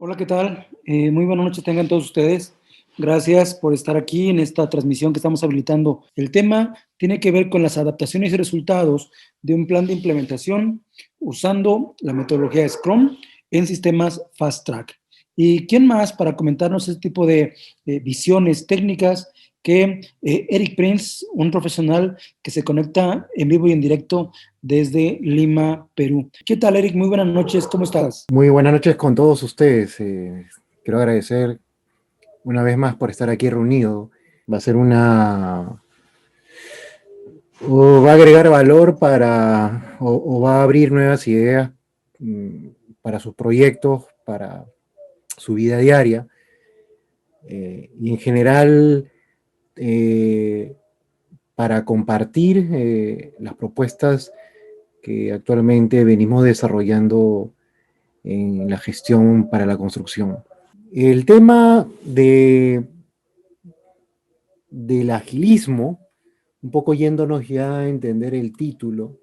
Hola, ¿qué tal? Muy buenas noches tengan todos ustedes. Gracias por estar aquí en esta transmisión que estamos habilitando. El tema tiene que ver con las adaptaciones y resultados de un plan de implementación usando la metodología Scrum en sistemas Fast Track. ¿Y quién más para comentarnos este tipo de visiones técnicas que Eric Prince, un profesional que se conecta en vivo y en directo desde Lima, Perú? ¿Qué tal, Eric? Muy buenas noches, ¿cómo estás? Muy buenas noches con todos ustedes. Quiero agradecer una vez más por estar aquí reunido. Va a ser o va a agregar valor o va a abrir nuevas ideas mm, para sus proyectos, para su vida diaria. Y en general, eh, para compartir las propuestas que actualmente venimos desarrollando en la gestión para la construcción. El tema del agilismo, un poco yéndonos ya a entender el título,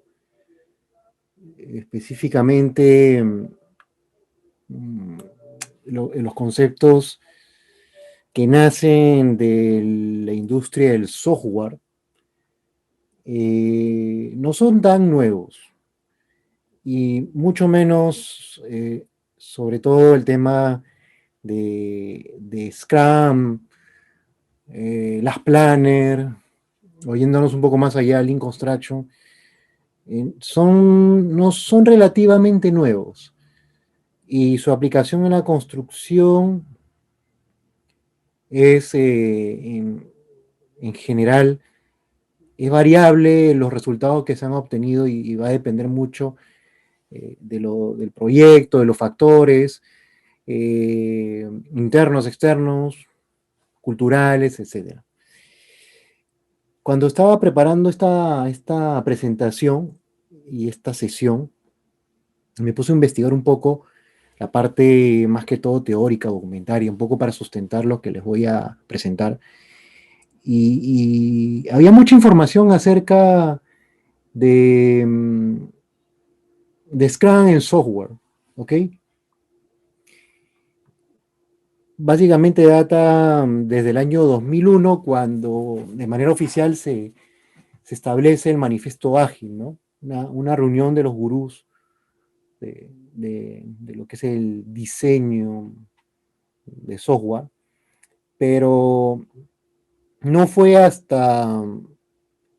específicamente los conceptos que nacen de la industria del software, no son tan nuevos y mucho menos, sobre todo el tema de Scrum, las Planner, oyéndonos un poco más allá, Lean Construction, no son relativamente nuevos y su aplicación en la construcción es en general es variable, los resultados que se han obtenido y va a depender mucho del proyecto, de los factores internos, externos, culturales, etcétera. Cuando estaba preparando esta presentación y esta sesión, me puse a investigar un poco la parte más que todo teórica, documentaria, un poco para sustentar lo que les voy a presentar. Y había mucha información acerca de, de Scrum en software, ¿ok? Básicamente data desde el año 2001, cuando de manera oficial se establece el manifiesto ágil, ¿no? Una reunión de los gurús de lo que es el diseño de software, pero no fue hasta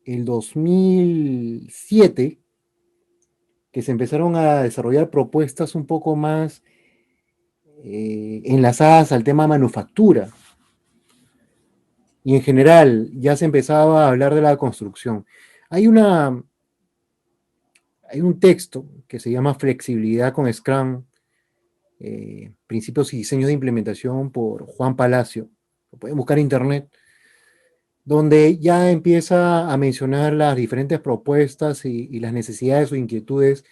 el 2007 que se empezaron a desarrollar propuestas un poco más enlazadas al tema manufactura. Y en general ya se empezaba a hablar de la construcción. Hay, una, hay un texto que se llama Flexibilidad con Scrum, Principios y Diseños de Implementación por Juan Palacio. Lo pueden buscar en internet, donde ya empieza a mencionar las diferentes propuestas y las necesidades o inquietudes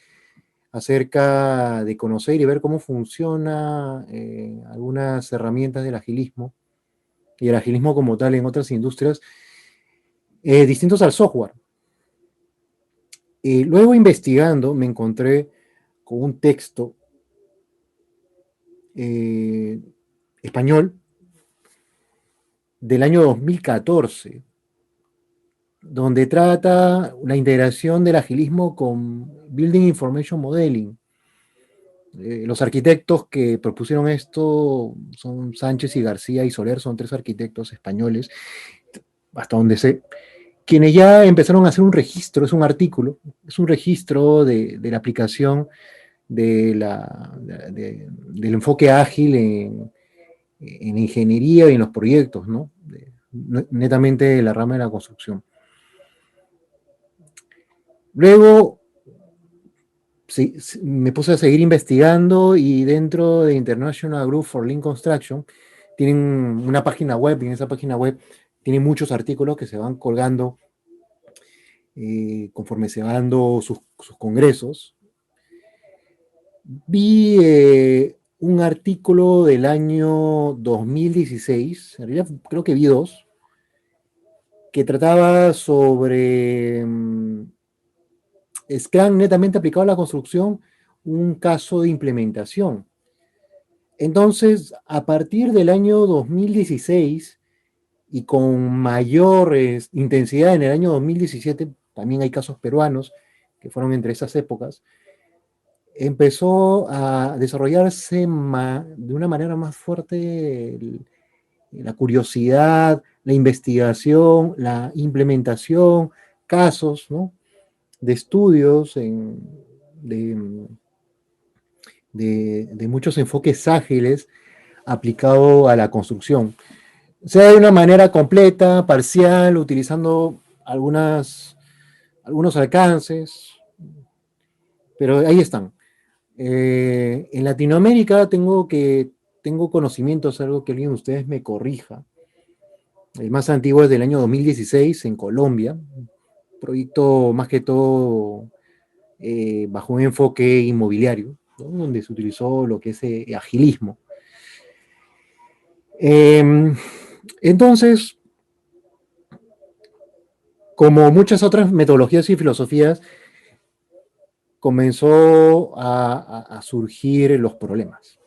acerca de conocer y ver cómo funciona algunas herramientas del agilismo y el agilismo como tal en otras industrias distintos al software. Luego investigando me encontré con un texto eh, español del año 2014, donde trata la integración del agilismo con Building Information Modeling. Los arquitectos que propusieron esto son Sánchez y García y Soler, son tres arquitectos españoles, hasta donde sé, quienes ya empezaron a hacer un registro, es un artículo, es un registro de la aplicación del enfoque ágil en ingeniería y en los proyectos, ¿no? Netamente la rama de la construcción. Luego sí, me puse a seguir investigando y dentro de International Group for Lean Construction tienen una página web y en esa página web tienen muchos artículos que se van colgando conforme se van dando sus congresos. Vi un artículo del año 2016, en realidad creo que vi dos, que trataba sobre Scrum netamente aplicado a la construcción, un caso de implementación. Entonces, a partir del año 2016 y con mayor intensidad en el año 2017, también hay casos peruanos que fueron entre esas épocas, empezó a desarrollarse de una manera más fuerte la curiosidad, la investigación, la implementación, casos, ¿no?, de estudios de, de muchos enfoques ágiles aplicado a la construcción, sea de una manera completa, parcial, utilizando algunos alcances, pero ahí están. En Latinoamérica tengo conocimientos, algo que alguien de ustedes me corrija. El más antiguo es del año 2016 en Colombia, un proyecto más que todo bajo un enfoque inmobiliario, ¿no?, donde se utilizó lo que es agilismo. Entonces, como muchas otras metodologías y filosofías, comenzó a surgir los problemas.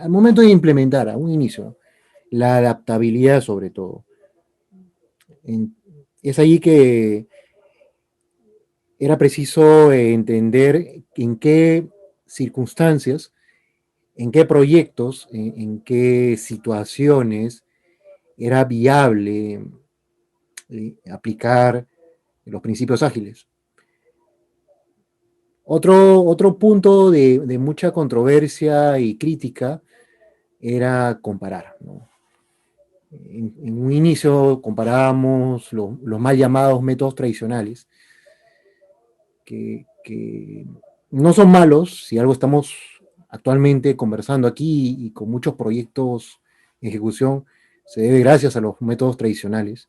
Al momento de implementar, a un inicio, la adaptabilidad sobre todo. Es ahí que era preciso entender en qué circunstancias, en qué proyectos, en qué situaciones era viable aplicar los principios ágiles. Otro punto de mucha controversia y crítica era comparar, ¿no? En un inicio comparábamos los mal llamados métodos tradicionales, que no son malos, si algo estamos actualmente conversando aquí y con muchos proyectos en ejecución, se debe gracias a los métodos tradicionales.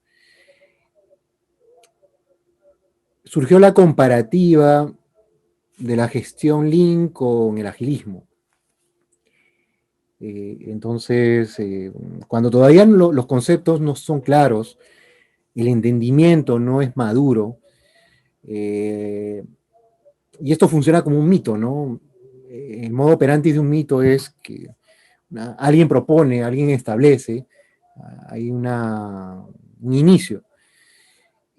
Surgió la comparativa de la gestión Lean con el agilismo. Entonces, cuando todavía los conceptos no son claros, el entendimiento no es maduro, y esto funciona como un mito, ¿no? El modo operandi de un mito es que alguien propone, alguien establece, hay un inicio,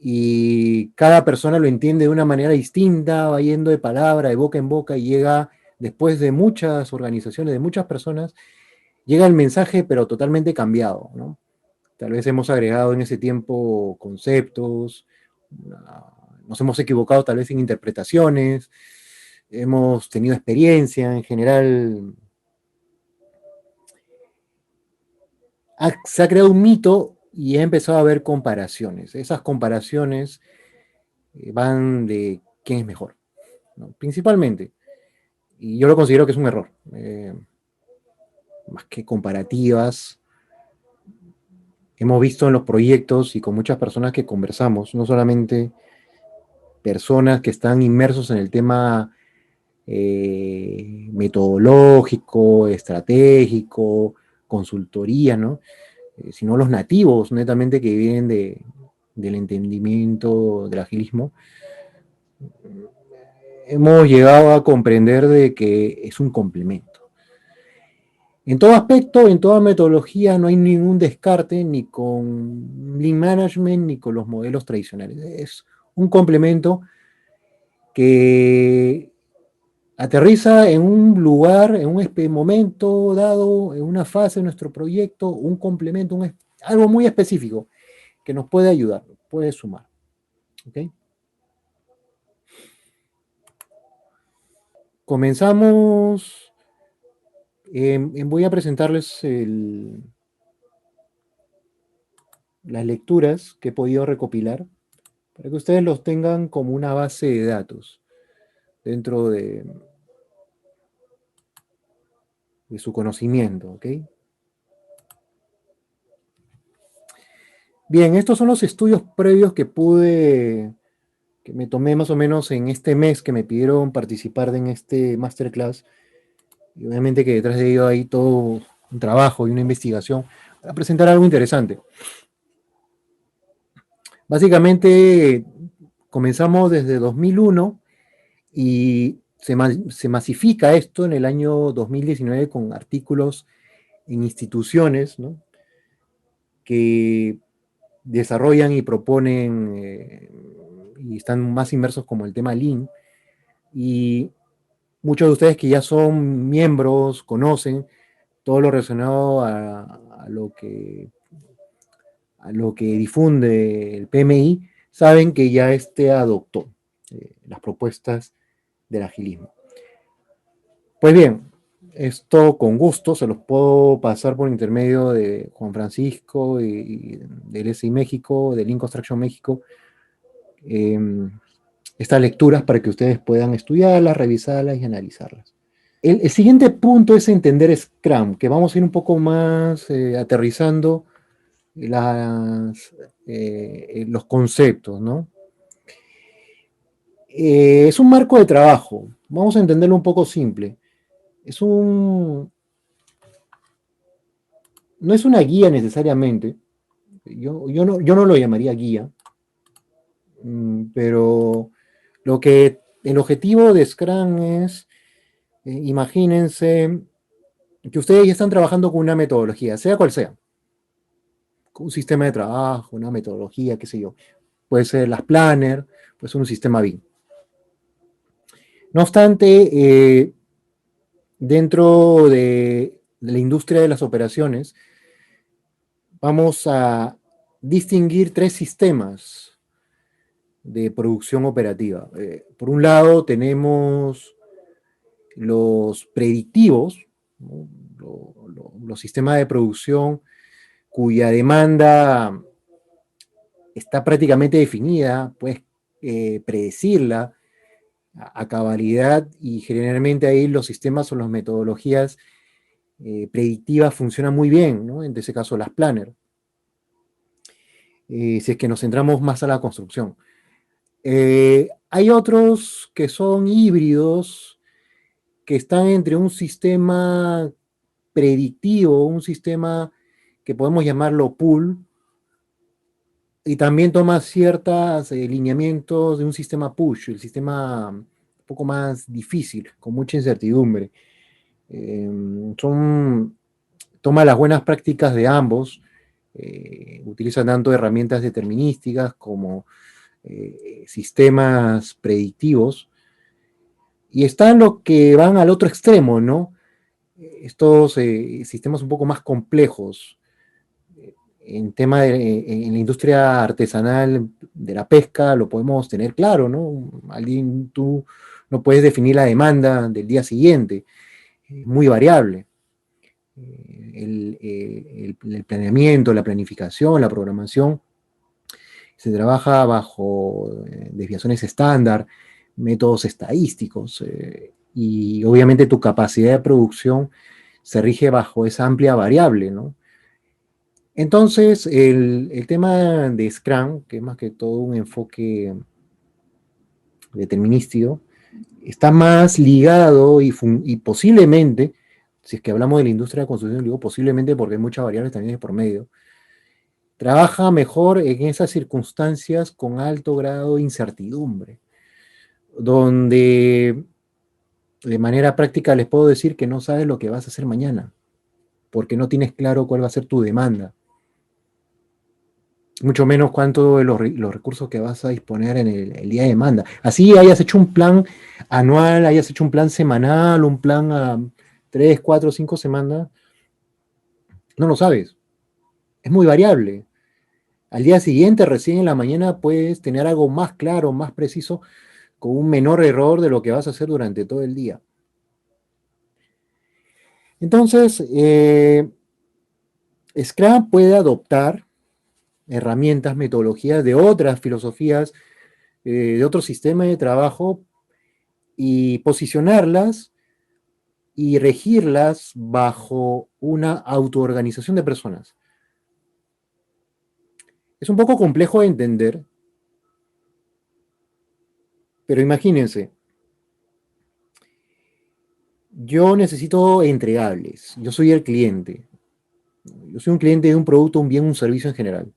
y cada persona lo entiende de una manera distinta, va yendo de palabra, de boca en boca, y llega después de muchas organizaciones, de muchas personas, llega el mensaje pero totalmente cambiado, ¿no? Tal vez hemos agregado en ese tiempo conceptos, nos hemos equivocado tal vez en interpretaciones, hemos tenido experiencia en general. Se ha creado un mito y ha empezado a haber comparaciones. Esas comparaciones van de quién es mejor, ¿no?, principalmente. Y yo lo considero que es un error. Más que comparativas, hemos visto en los proyectos y con muchas personas que conversamos, no solamente personas que están inmersos en el tema metodológico, estratégico, consultoría, ¿no?, sino los nativos, netamente, que vienen del entendimiento del agilismo. Hemos llegado a comprender de que es un complemento. En todo aspecto, en toda metodología, no hay ningún descarte ni con Lean Management ni con los modelos tradicionales. Es un complemento que aterriza en un lugar, en un momento dado, en una fase de nuestro proyecto, un complemento, algo muy específico que nos puede ayudar, puede sumar. ¿Okay? Comenzamos. Voy a presentarles las lecturas que he podido recopilar para que ustedes los tengan como una base de datos dentro de su conocimiento, ¿ok? Bien, estos son los estudios previos que me tomé más o menos en este mes que me pidieron participar en este masterclass. Y obviamente que detrás de ello hay todo un trabajo y una investigación para presentar algo interesante. Básicamente, comenzamos desde 2001 y se masifica esto en el año 2019 con artículos en instituciones, ¿no?, que desarrollan y proponen y están más inmersos como el tema Lean, y muchos de ustedes que ya son miembros conocen todo lo relacionado a lo que difunde el PMI, saben que ya adoptó las propuestas del agilismo. Pues bien, esto con gusto se los puedo pasar por intermedio de Juan Francisco y del SI México, del Lean Construction México, estas lecturas para que ustedes puedan estudiarlas, revisarlas y analizarlas. El siguiente punto es entender Scrum, que vamos a ir un poco más aterrizando los conceptos, ¿no? Es un marco de trabajo, vamos a entenderlo un poco simple. No es una guía necesariamente, yo no lo llamaría guía, pero el objetivo de Scrum es, imagínense que ustedes ya están trabajando con una metodología, sea cual sea, con un sistema de trabajo, una metodología, qué sé yo, puede ser las Planner, puede ser un sistema BIM. No obstante, dentro de la industria de las operaciones, vamos a distinguir 3 sistemas de producción operativa. Por un lado, tenemos los predictivos, ¿no?, los sistemas de producción cuya demanda está prácticamente definida, puedes predecirla a cabalidad, y generalmente ahí los sistemas o las metodologías predictivas funcionan muy bien, ¿no? En ese caso las Planner. Si es que nos centramos más a la construcción. Hay otros que son híbridos, que están entre un sistema predictivo, un sistema que podemos llamarlo pool, y también toma ciertos lineamientos de un sistema push, el sistema un poco más difícil, con mucha incertidumbre. Toma las buenas prácticas de ambos, utiliza tanto herramientas determinísticas como sistemas predictivos, y están los que van al otro extremo, ¿no? Estos sistemas un poco más complejos. En la industria artesanal de la pesca lo podemos tener claro, ¿no? Tú no puedes definir la demanda del día siguiente, es muy variable. El planeamiento, la planificación, la programación, se trabaja bajo desviaciones estándar, métodos estadísticos, y obviamente tu capacidad de producción se rige bajo esa amplia variable, ¿no? Entonces, el tema de Scrum, que es más que todo un enfoque determinístico, está más ligado y posiblemente, si es que hablamos de la industria de la construcción, digo posiblemente porque hay muchas variables también de por medio, trabaja mejor en esas circunstancias con alto grado de incertidumbre, donde de manera práctica les puedo decir que no sabes lo que vas a hacer mañana, porque no tienes claro cuál va a ser tu demanda, mucho menos cuánto de los recursos que vas a disponer en el día de demanda. Así hayas hecho un plan anual, hayas hecho un plan semanal, un plan a 3, 4, 5 semanas, no lo sabes. Es muy variable. Al día siguiente, recién en la mañana, puedes tener algo más claro, más preciso, con un menor error de lo que vas a hacer durante todo el día. Entonces, Scrum puede adoptar herramientas, metodologías de otras filosofías, de otros sistemas de trabajo, y posicionarlas y regirlas bajo una autoorganización de personas. Es un poco complejo de entender, pero imagínense, yo necesito entregables, yo soy el cliente, yo soy un cliente de un producto, un bien, un servicio en general.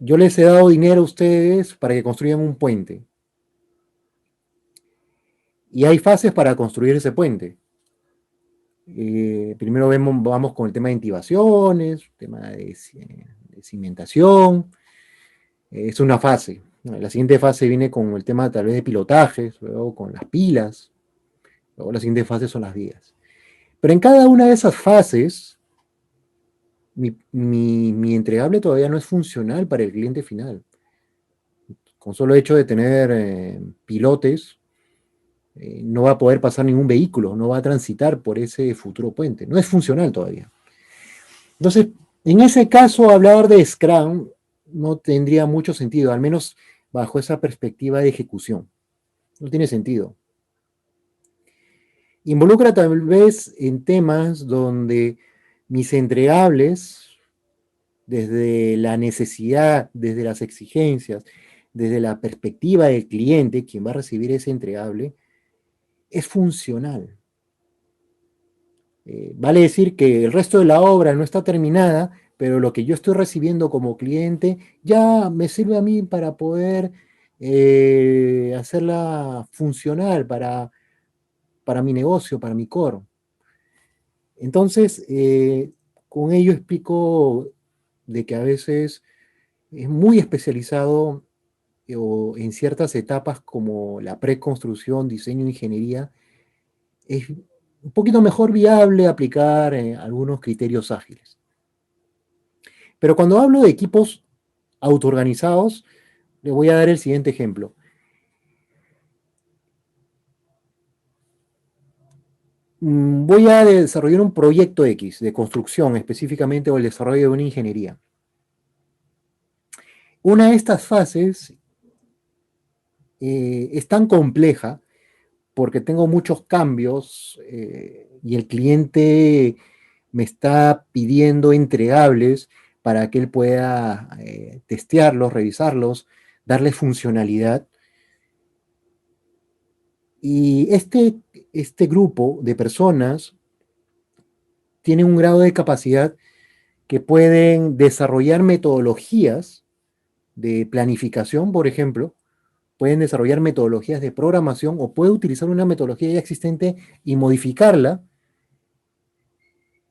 Yo les he dado dinero a ustedes para que construyan un puente. Y hay fases para construir ese puente. Primero vamos con el tema de intibaciones, tema de cimentación. Es una fase. La siguiente fase viene con el tema tal vez de pilotajes, luego con las pilas, luego la siguiente fase son las vigas. Pero en cada una de esas fases, mi entregable todavía no es funcional para el cliente final. Con solo hecho de tener pilotes, no va a poder pasar ningún vehículo, no va a transitar por ese futuro puente. No es funcional todavía. Entonces, en ese caso, hablar de Scrum no tendría mucho sentido, al menos bajo esa perspectiva de ejecución. No tiene sentido. Involucra tal vez en temas donde mis entregables, desde la necesidad, desde las exigencias, desde la perspectiva del cliente, quien va a recibir ese entregable, es funcional. Vale decir que el resto de la obra no está terminada, pero lo que yo estoy recibiendo como cliente ya me sirve a mí para poder hacerla funcional para mi negocio, para mi core. Entonces, con ello explico de que a veces es muy especializado o en ciertas etapas como la preconstrucción, diseño, ingeniería, es un poquito mejor viable aplicar algunos criterios ágiles. Pero cuando hablo de equipos autoorganizados, le voy a dar el siguiente ejemplo. Voy a desarrollar un proyecto X de construcción específicamente o el desarrollo de una ingeniería. Una de estas fases es tan compleja porque tengo muchos cambios y el cliente me está pidiendo entregables para que él pueda testearlos, revisarlos, darle funcionalidad. Y este grupo de personas tiene un grado de capacidad que pueden desarrollar metodologías de planificación, por ejemplo, pueden desarrollar metodologías de programación o puede utilizar una metodología ya existente y modificarla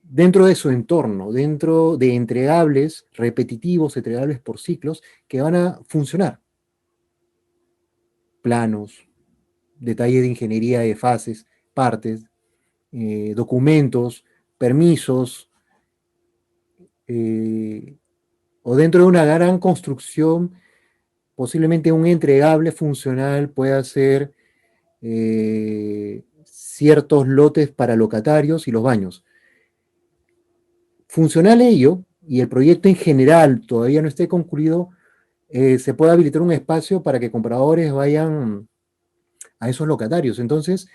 dentro de su entorno, dentro de entregables repetitivos, entregables por ciclos que van a funcionar. Planos, detalles de ingeniería de fases, partes, documentos, permisos, o dentro de una gran construcción, posiblemente un entregable funcional pueda ser ciertos lotes para locatarios y los baños. Funcional ello, y el proyecto en general todavía no esté concluido, se puede habilitar un espacio para que compradores vayan a esos locatarios. Entonces,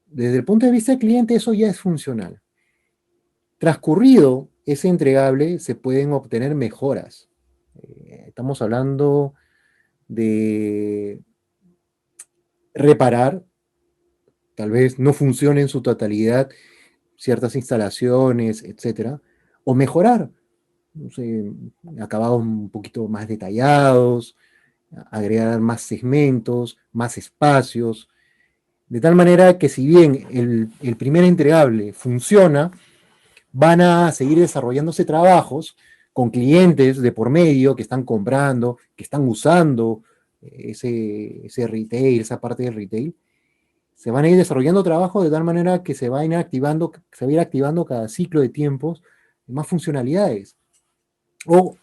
desde el punto de vista del cliente, eso ya es funcional. Transcurrido ese entregable, se pueden obtener mejoras. Estamos hablando de reparar, tal vez no funcione en su totalidad ciertas instalaciones, etcétera, o mejorar, no sé, acabados un poquito más detallados, agregar más segmentos, más espacios, de tal manera que si bien el primer entregable funciona, van a seguir desarrollándose trabajos con clientes de por medio que están comprando, que están usando ese retail, esa parte del retail. Se van a ir desarrollando trabajos de tal manera que se va a ir activando cada ciclo de tiempos más funcionalidades. O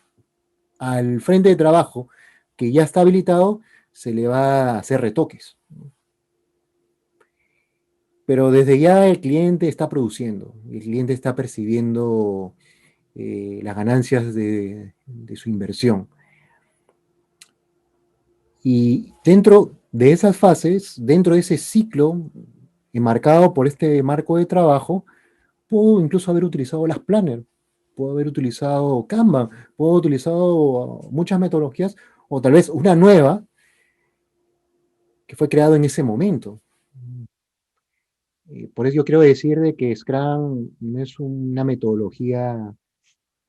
al frente de trabajo que ya está habilitado, se le va a hacer retoques. Pero desde ya el cliente está produciendo, el cliente está percibiendo las ganancias de su inversión. Y dentro de esas fases, dentro de ese ciclo enmarcado por este marco de trabajo, puedo incluso haber utilizado las planners, puedo haber utilizado Canva, puedo haber utilizado muchas metodologías o tal vez una nueva que fue creada en ese momento. Por eso yo quiero decir de que Scrum no es una metodología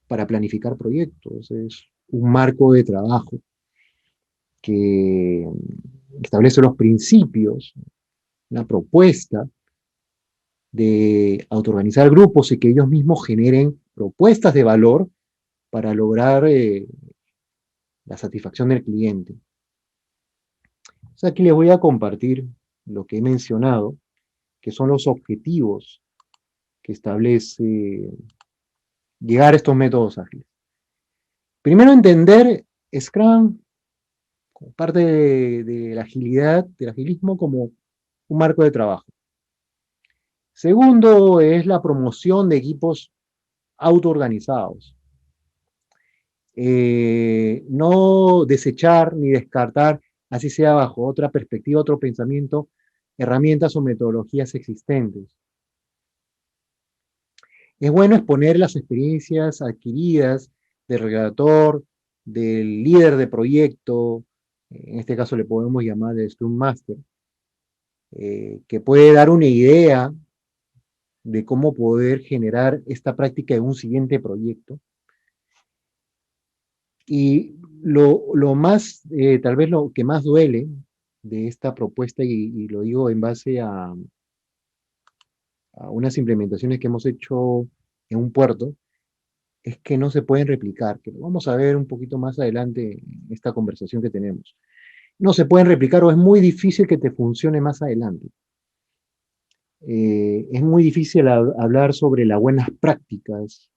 para planificar proyectos, es un marco de trabajo que establece los principios, una propuesta de autoorganizar grupos y que ellos mismos generen propuestas de valor para lograr la satisfacción del cliente. Entonces aquí les voy a compartir lo que he mencionado, que son los objetivos que establece llegar a estos métodos ágiles. Primero, entender Scrum como parte de la agilidad, del agilismo, como un marco de trabajo. Segundo, es la promoción de equipos autoorganizados. No desechar ni descartar, así sea bajo otra perspectiva, otro pensamiento, herramientas o metodologías existentes. Es bueno exponer las experiencias adquiridas del redactor, del líder de proyecto, en este caso le podemos llamar de Scrum Master, que puede dar una idea de cómo poder generar esta práctica en un siguiente proyecto. Y lo más, tal vez lo que más duele de esta propuesta, y lo digo en base a unas implementaciones que hemos hecho en un puerto, es que no se pueden replicar, que lo vamos a ver un poquito más adelante en esta conversación que tenemos. No se pueden replicar o es muy difícil que te funcione más adelante. Es muy difícil hablar sobre las buenas prácticas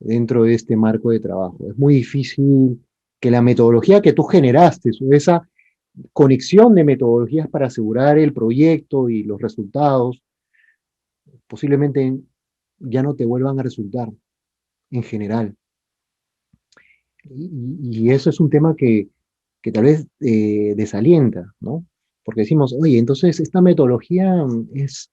dentro de este marco de trabajo. Es muy difícil que la metodología que tú generaste, o esa conexión de metodologías para asegurar el proyecto y los resultados, posiblemente ya no te vuelvan a resultar en general. Y eso es un tema que tal vez desalienta, ¿no? Porque decimos, oye, entonces esta metodología es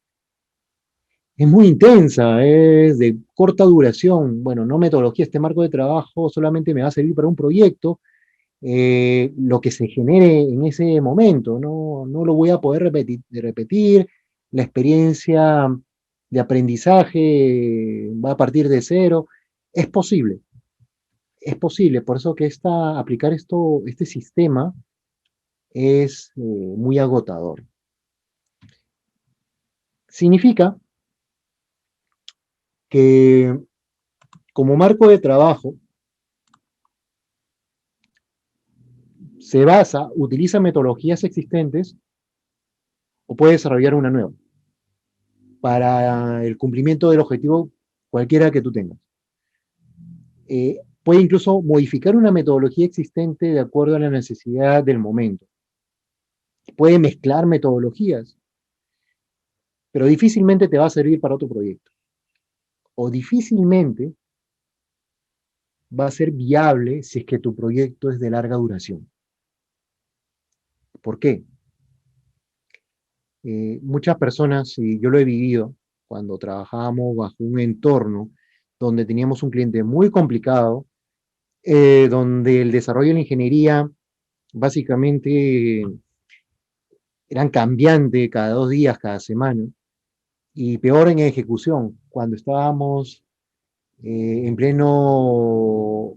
muy intensa, es de corta duración. Bueno, no metodología, este marco de trabajo solamente me va a servir para un proyecto, lo que se genere en ese momento, no lo voy a poder repetir, la experiencia de aprendizaje va a partir de cero. Es posible, por eso que aplicar este sistema es muy agotador. Significa que como marco de trabajo utiliza metodologías existentes o puede desarrollar una nueva para el cumplimiento del objetivo cualquiera que tú tengas. Puede incluso modificar una metodología existente de acuerdo a la necesidad del momento. Puede mezclar metodologías, pero difícilmente te va a servir para otro proyecto. O difícilmente va a ser viable si es que tu proyecto es de larga duración. ¿Por qué? Muchas personas, y yo lo he vivido, cuando trabajábamos bajo un entorno donde teníamos un cliente muy complicado, donde el desarrollo de la ingeniería básicamente eran cambiantes cada 2 días, cada semana, y peor en ejecución, cuando estábamos en pleno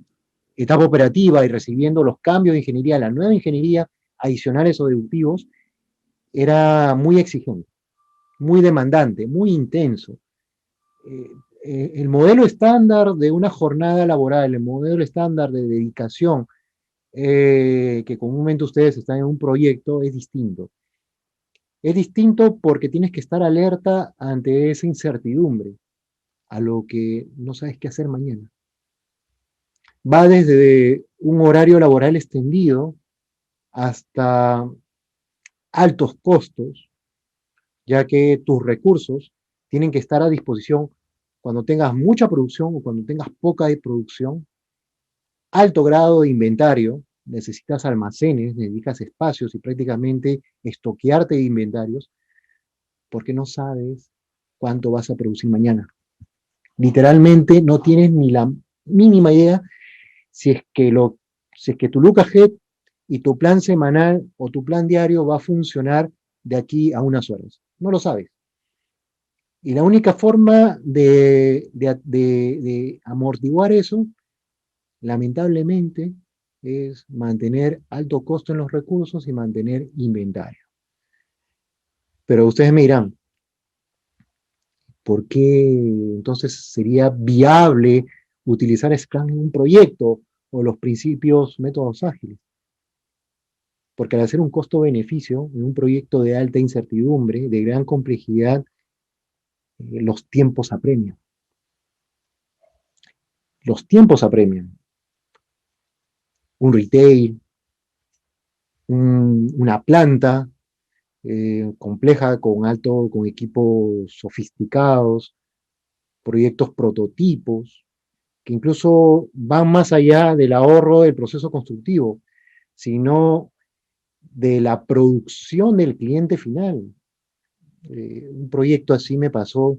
etapa operativa y recibiendo los cambios de ingeniería, la nueva ingeniería, adicionales o deductivos, era muy exigente, muy demandante, muy intenso. Eh, el modelo estándar de una jornada laboral, el modelo estándar de dedicación, que comúnmente ustedes están en un proyecto, es distinto. Es distinto porque tienes que estar alerta ante esa incertidumbre, a lo que no sabes qué hacer mañana. Va desde un horario laboral extendido hasta altos costos, ya que tus recursos tienen que estar a disposición cuando tengas mucha producción o cuando tengas poca de producción, alto grado de inventario, necesitas almacenes, necesitas espacios y prácticamente estoquearte de inventarios porque no sabes cuánto vas a producir mañana. Literalmente no tienes ni la mínima idea si es que, si es que tu look ahead y tu plan semanal o tu plan diario va a funcionar de aquí a unas horas. No lo sabes. Y la única forma de amortiguar eso, lamentablemente, es mantener alto costo en los recursos y mantener inventario. Pero ustedes me dirán, ¿por qué entonces sería viable utilizar Scrum en un proyecto o los principios métodos ágiles? Porque al hacer un costo-beneficio en un proyecto de alta incertidumbre, de gran complejidad, los tiempos apremian. Los tiempos apremian. Un retail, una planta compleja con equipos sofisticados, proyectos prototipos, que incluso van más allá del ahorro del proceso constructivo, sino de la producción del cliente final. Un proyecto así me pasó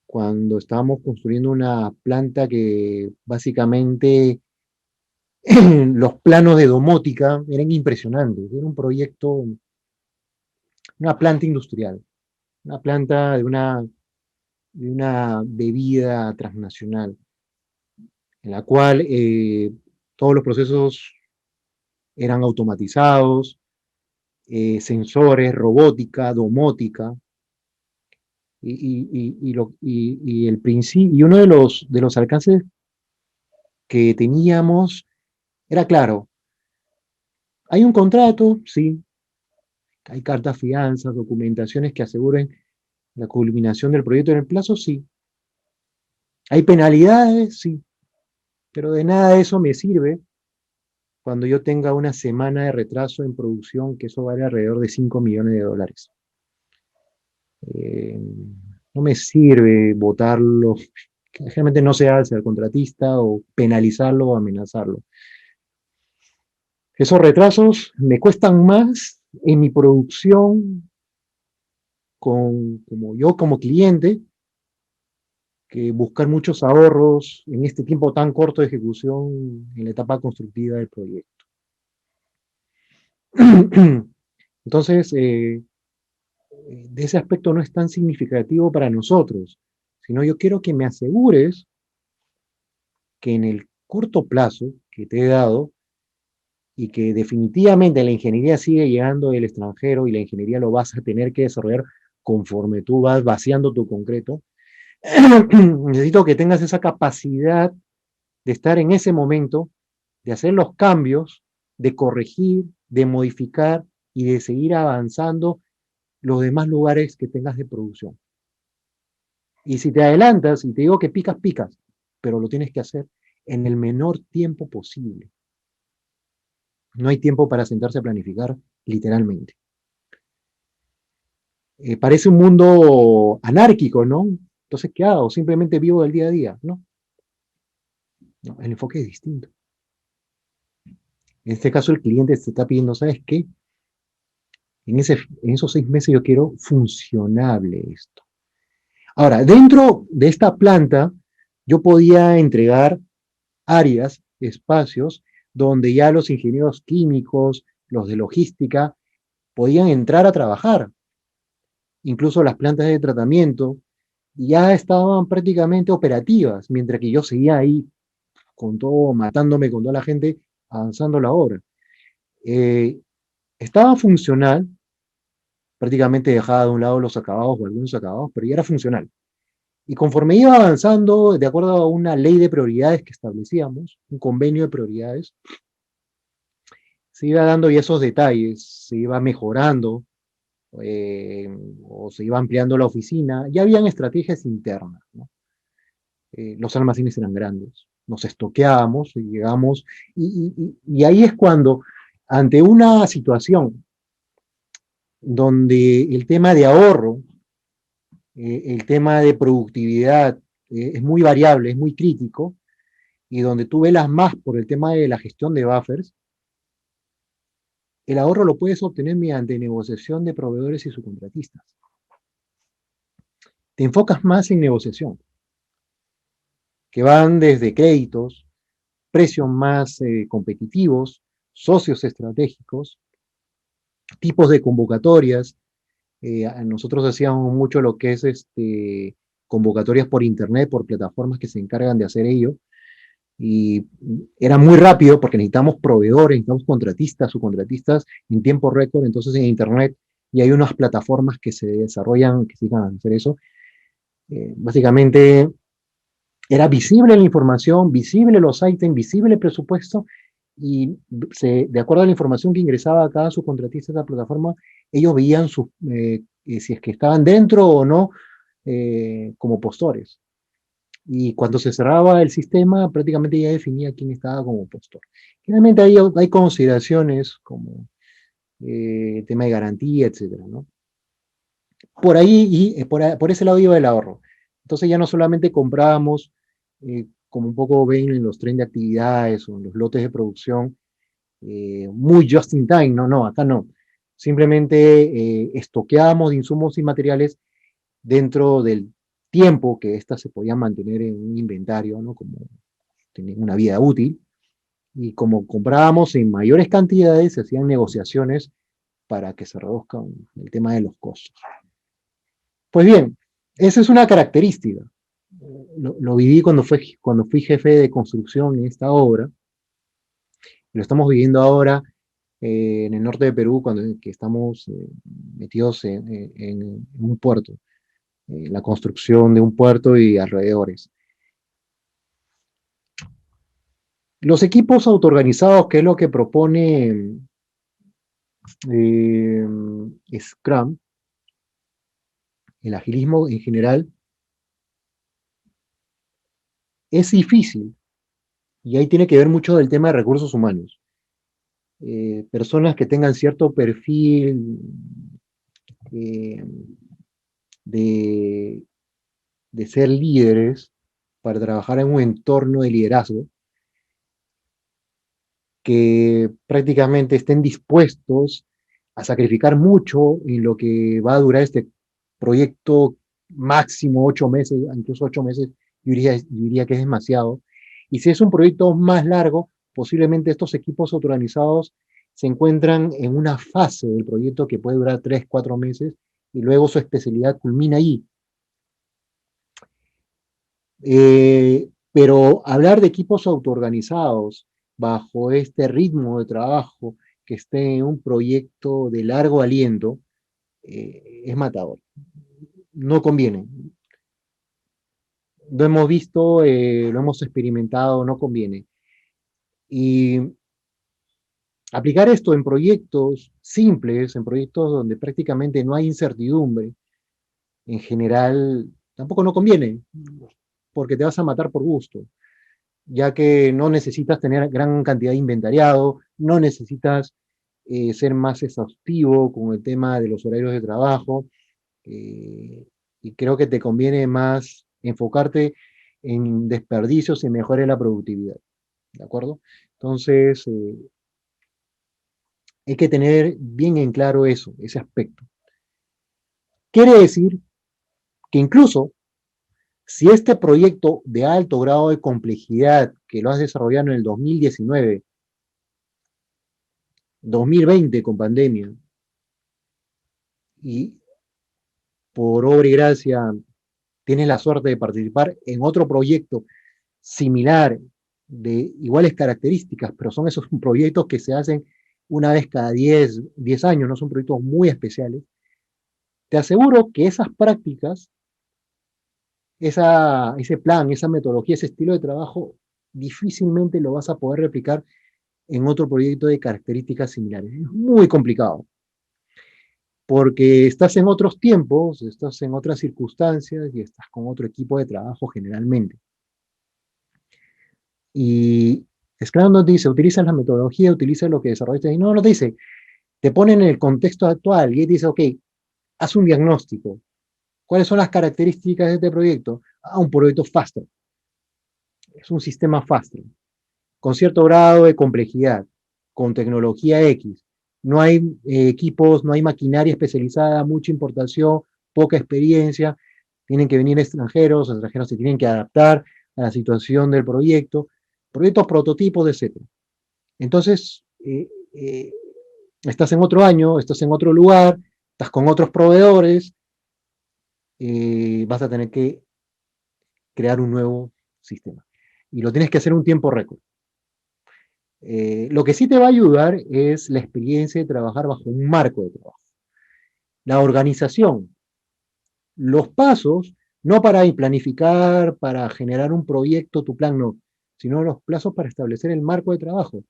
cuando estábamos construyendo una planta que básicamente los planos de domótica eran impresionantes. Era un proyecto, una planta industrial, una planta de una bebida transnacional, en la cual todos los procesos eran automatizados, sensores, robótica, domótica, y uno de los alcances que teníamos era claro. Hay un contrato, sí, hay cartas fianzas, documentaciones que aseguren la culminación del proyecto en el plazo, sí. Hay penalidades, sí, pero de nada de eso me sirve cuando yo tenga una semana de retraso en producción, que eso vale alrededor de 5 millones de dólares. No me sirve votarlo, que generalmente no se hace al contratista, o penalizarlo o amenazarlo. Esos retrasos me cuestan más en mi producción como yo como cliente, que buscar muchos ahorros en este tiempo tan corto de ejecución en la etapa constructiva del proyecto. Entonces, de ese aspecto no es tan significativo para nosotros, sino yo quiero que me asegures que en el corto plazo que te he dado, y que definitivamente la ingeniería sigue llegando del extranjero y la ingeniería lo vas a tener que desarrollar conforme tú vas vaciando tu concreto, necesito que tengas esa capacidad de estar en ese momento, de hacer los cambios, de corregir, de modificar y de seguir avanzando los demás lugares que tengas de producción. Y si te adelantas y te digo que picas, picas, pero lo tienes que hacer en el menor tiempo posible. No hay tiempo para sentarse a planificar, literalmente. Parece un mundo anárquico, ¿no? Entonces, ¿qué hago? Simplemente vivo del día a día, ¿no? No, el enfoque es distinto. En este caso, el cliente se está pidiendo, ¿sabes qué? En esos 6 meses yo quiero funcionable esto. Ahora, dentro de esta planta, yo podía entregar áreas, espacios, donde ya los ingenieros químicos, los de logística, podían entrar a trabajar. Incluso las plantas de tratamiento ya estaban prácticamente operativas, mientras que yo seguía ahí con todo, matándome con toda la gente, avanzando la obra. Estaba funcional, prácticamente dejaba de un lado los acabados o algunos acabados, pero ya era funcional. Y conforme iba avanzando, de acuerdo a una ley de prioridades que establecíamos, un convenio de prioridades, se iba dando ya esos detalles, se iba mejorando, o se iba ampliando la oficina, ya habían estrategias internas, ¿no? Los almacenes eran grandes, nos estoqueábamos y llegamos, y ahí es cuando, ante una situación donde el tema de ahorro, el tema de productividad es muy variable, es muy crítico, y donde tú velas más por el tema de la gestión de buffers, el ahorro lo puedes obtener mediante negociación de proveedores y subcontratistas. Te enfocas más en negociación, que van desde créditos, precios más competitivos, socios estratégicos, tipos de convocatorias. Nosotros hacíamos mucho lo que es convocatorias por internet, por plataformas que se encargan de hacer ello, y era muy rápido porque necesitamos proveedores, necesitamos contratistas, subcontratistas en tiempo récord. Entonces en internet, y hay unas plataformas que se desarrollan, que se van a hacer eso, Básicamente era visible la información, visible los ítems, visible el presupuesto, y de acuerdo a la información que ingresaba cada subcontratista de la plataforma, ellos veían si es que estaban dentro o no como postores. Y cuando se cerraba el sistema, prácticamente ya definía quién estaba como postor. Generalmente hay consideraciones como tema de garantía, etcétera, ¿no? Por ahí, y por ese lado iba el ahorro. Entonces ya no solamente comprábamos, como un poco ven en los tren de actividades o en los lotes de producción, muy just in time, no, acá no. Simplemente estoqueábamos insumos y materiales dentro del tiempo que éstas se podían mantener en un inventario, ¿no? Como tener una vida útil. Y como comprábamos en mayores cantidades, se hacían negociaciones para que se reduzca el tema de los costos. Pues bien, esa es una característica. Lo viví cuando fui jefe de construcción en esta obra. Lo estamos viviendo ahora en el norte de Perú, que estamos metidos en un puerto, la construcción de un puerto y alrededores. Los equipos autoorganizados, que es lo que propone Scrum, el agilismo en general, es difícil. Y ahí tiene que ver mucho del tema de recursos humanos. Personas que tengan cierto perfil eh, de, de ser líderes para trabajar en un entorno de liderazgo, que prácticamente estén dispuestos a sacrificar mucho en lo que va a durar este proyecto, máximo 8 meses, incluso 8 meses, yo diría que es demasiado. Y si es un proyecto más largo, posiblemente estos equipos autorganizados se encuentran en una fase del proyecto que puede durar 3, 4 meses y luego su especialidad culmina ahí. Pero hablar de equipos autoorganizados bajo este ritmo de trabajo que esté en un proyecto de largo aliento es matador. No conviene. Lo hemos visto, lo hemos experimentado, no conviene. Y aplicar esto en proyectos simples, en proyectos donde prácticamente no hay incertidumbre, en general, tampoco no conviene, porque te vas a matar por gusto, ya que no necesitas tener gran cantidad de inventariado, no necesitas ser más exhaustivo con el tema de los horarios de trabajo, eh, y creo que te conviene más enfocarte en desperdicios y mejore la productividad, ¿de acuerdo? Entonces, hay que tener bien en claro eso, ese aspecto. Quiere decir que incluso si este proyecto de alto grado de complejidad que lo has desarrollado en el 2019, 2020 con pandemia, y por obra y gracia tienes la suerte de participar en otro proyecto similar, de iguales características, pero son esos proyectos que se hacen una vez cada 10 años, no son proyectos muy especiales, te aseguro que esas prácticas, ese plan, esa metodología, ese estilo de trabajo, difícilmente lo vas a poder replicar en otro proyecto de características similares. Es muy complicado, porque estás en otros tiempos, estás en otras circunstancias y estás con otro equipo de trabajo generalmente. Y Scrum nos dice, utiliza la metodología, utiliza lo que desarrollaste, y no nos dice, te pone en el contexto actual y dice, ok, haz un diagnóstico. ¿Cuáles son las características de este proyecto? Un proyecto fast track. Es un sistema fast track, con cierto grado de complejidad, con tecnología X. No hay equipos, no hay maquinaria especializada, mucha importación, poca experiencia. Tienen que venir extranjeros, los extranjeros se tienen que adaptar a la situación del proyecto. Proyectos prototipos, etc. Entonces, estás en otro año, estás en otro lugar, estás con otros proveedores, vas a tener que crear un nuevo sistema. Y lo tienes que hacer en un tiempo récord. Lo que sí te va a ayudar es la experiencia de trabajar bajo un marco de trabajo. La organización, los pasos No para planificar, para generar un proyecto, tu plan no, sino los plazos para establecer el marco de trabajo,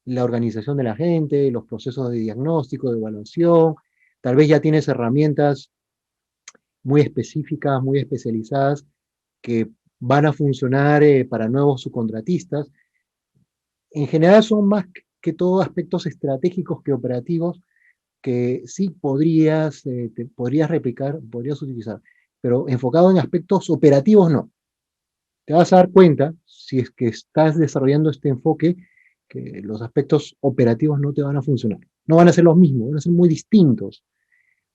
la organización de la gente, los procesos de diagnóstico, de evaluación. Tal vez ya tienes herramientas muy específicas, muy especializadas, que van a funcionar para nuevos subcontratistas. En general son más que todo aspectos estratégicos que operativos que sí podrías replicar, podrías utilizar, pero enfocado en aspectos operativos no. Te vas a dar cuenta, si es que estás desarrollando este enfoque, que los aspectos operativos no te van a funcionar. No van a ser los mismos, van a ser muy distintos.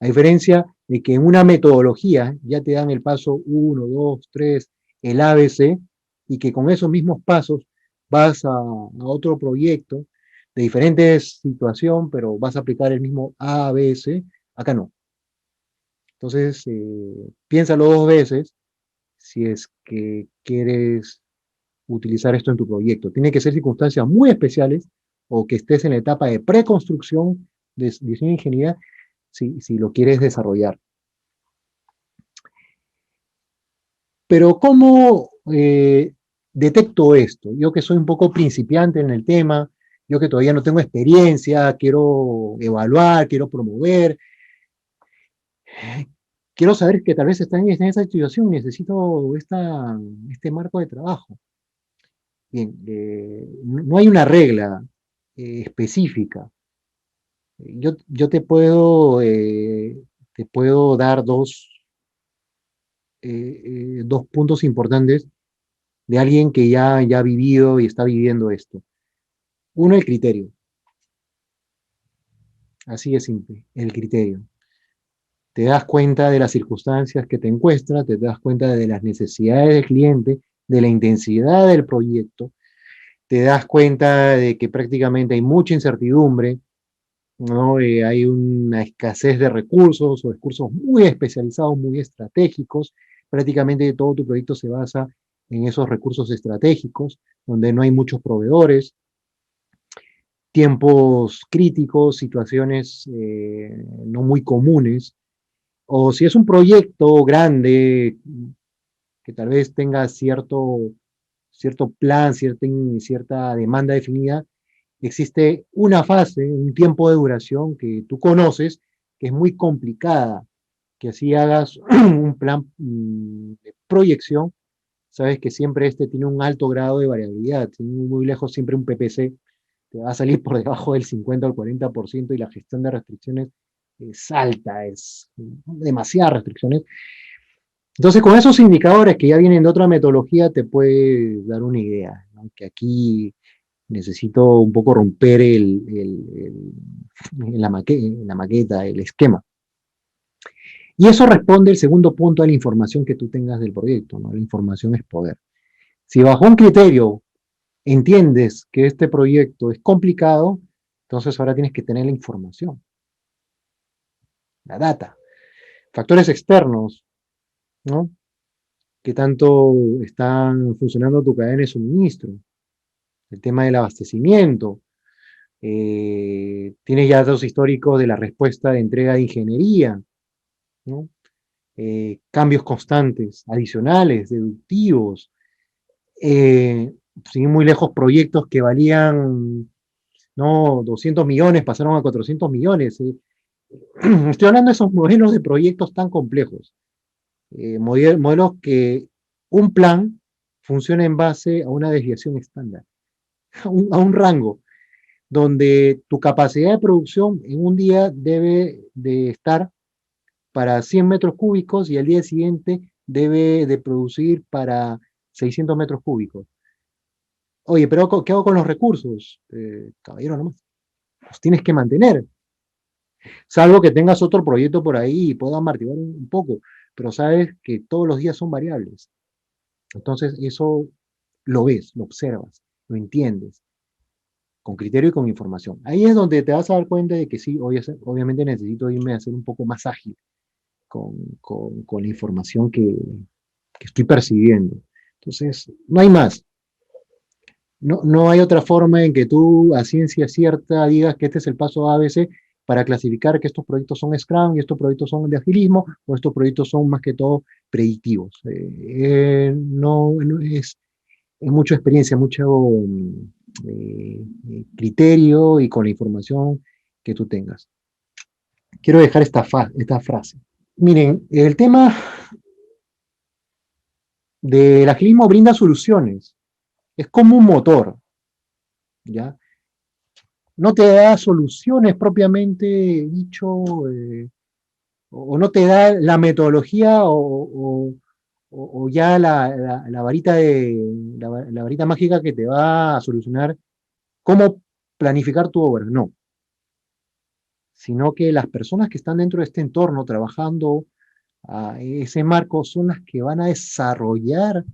A diferencia de que en una metodología ya te dan el paso uno, 2, 3, el ABC, y que con esos mismos pasos vas a otro proyecto de diferente situación, pero vas a aplicar el mismo ABC, acá no. Entonces, piénsalo dos veces si es que quieres utilizar esto en tu proyecto. Tiene que ser circunstancias muy especiales o que estés en la etapa de preconstrucción de diseño de ingeniería si lo quieres desarrollar. Pero ¿cómo detecto esto? Yo que soy un poco principiante en el tema, yo que todavía no tengo experiencia, quiero evaluar, quiero promover, quiero saber que tal vez están en esa situación, necesito este marco de trabajo. Bien, no hay una regla específica. Yo te puedo dar dos puntos importantes de alguien que ya ha vivido y está viviendo esto. Uno, el criterio. Así de simple, el criterio. Te das cuenta de las circunstancias que te encuentras, te das cuenta de las necesidades del cliente, de la intensidad del proyecto, te das cuenta de que prácticamente hay mucha incertidumbre, ¿no? Hay una escasez de recursos o recursos muy especializados, muy estratégicos. Prácticamente todo tu proyecto se basa en esos recursos estratégicos, donde no hay muchos proveedores, tiempos críticos, situaciones no muy comunes. O si es un proyecto grande, que tal vez tenga cierto plan, cierta demanda definida, existe una fase, un tiempo de duración que tú conoces, que es muy complicada, que así hagas un plan de proyección, sabes que siempre este tiene un alto grado de variabilidad, muy lejos siempre un PPC te va a salir por debajo del 50 o el 40% y la gestión de restricciones es alta, es demasiadas restricciones. Entonces, con esos indicadores que ya vienen de otra metodología, te puede dar una idea, ¿no? Que aquí necesito un poco romper la maqueta, el esquema. Y eso responde el segundo punto a la información que tú tengas del proyecto, ¿no? La información es poder. Si bajo un criterio entiendes que este proyecto es complicado, entonces ahora tienes que tener la información, la data, factores externos, ¿no? ¿Qué tanto están funcionando tu cadena de suministro? El tema del abastecimiento. Tienes ya datos históricos de la respuesta de entrega de ingeniería, ¿no? Cambios constantes, adicionales, deductivos. Sin ir muy lejos, proyectos que valían, no, 200 millones pasaron a 400 millones. Estoy hablando de esos modelos de proyectos tan complejos. Modelos que un plan funciona en base a una desviación estándar, a un rango, donde tu capacidad de producción en un día debe de estar para 100 metros cúbicos y al día siguiente debe de producir para 600 metros cúbicos. Oye, pero ¿qué hago con los recursos? Caballero, nomás, los tienes que mantener. Salvo que tengas otro proyecto por ahí y puedas amortiguar un poco, pero sabes que todos los días son variables. Entonces eso lo ves, lo observas, lo entiendes, con criterio y con información. Ahí es donde te vas a dar cuenta de que sí, obviamente necesito irme a ser un poco más ágil con la información que estoy percibiendo. Entonces, no hay más. No hay otra forma en que tú a ciencia cierta digas que este es el paso ABC para clasificar que estos proyectos son Scrum y estos proyectos son de agilismo o estos proyectos son más que todo predictivos. No es mucha experiencia, mucho criterio y con la información que tú tengas. Quiero dejar esta frase. Miren, el tema del agilismo brinda soluciones. Es como un motor, ¿ya? No te da soluciones propiamente dicho, o no te da la metodología o ya la varita la varita mágica que te va a solucionar cómo planificar tu obra, no, sino que las personas que están dentro de este entorno trabajando a ese marco son las que van a desarrollar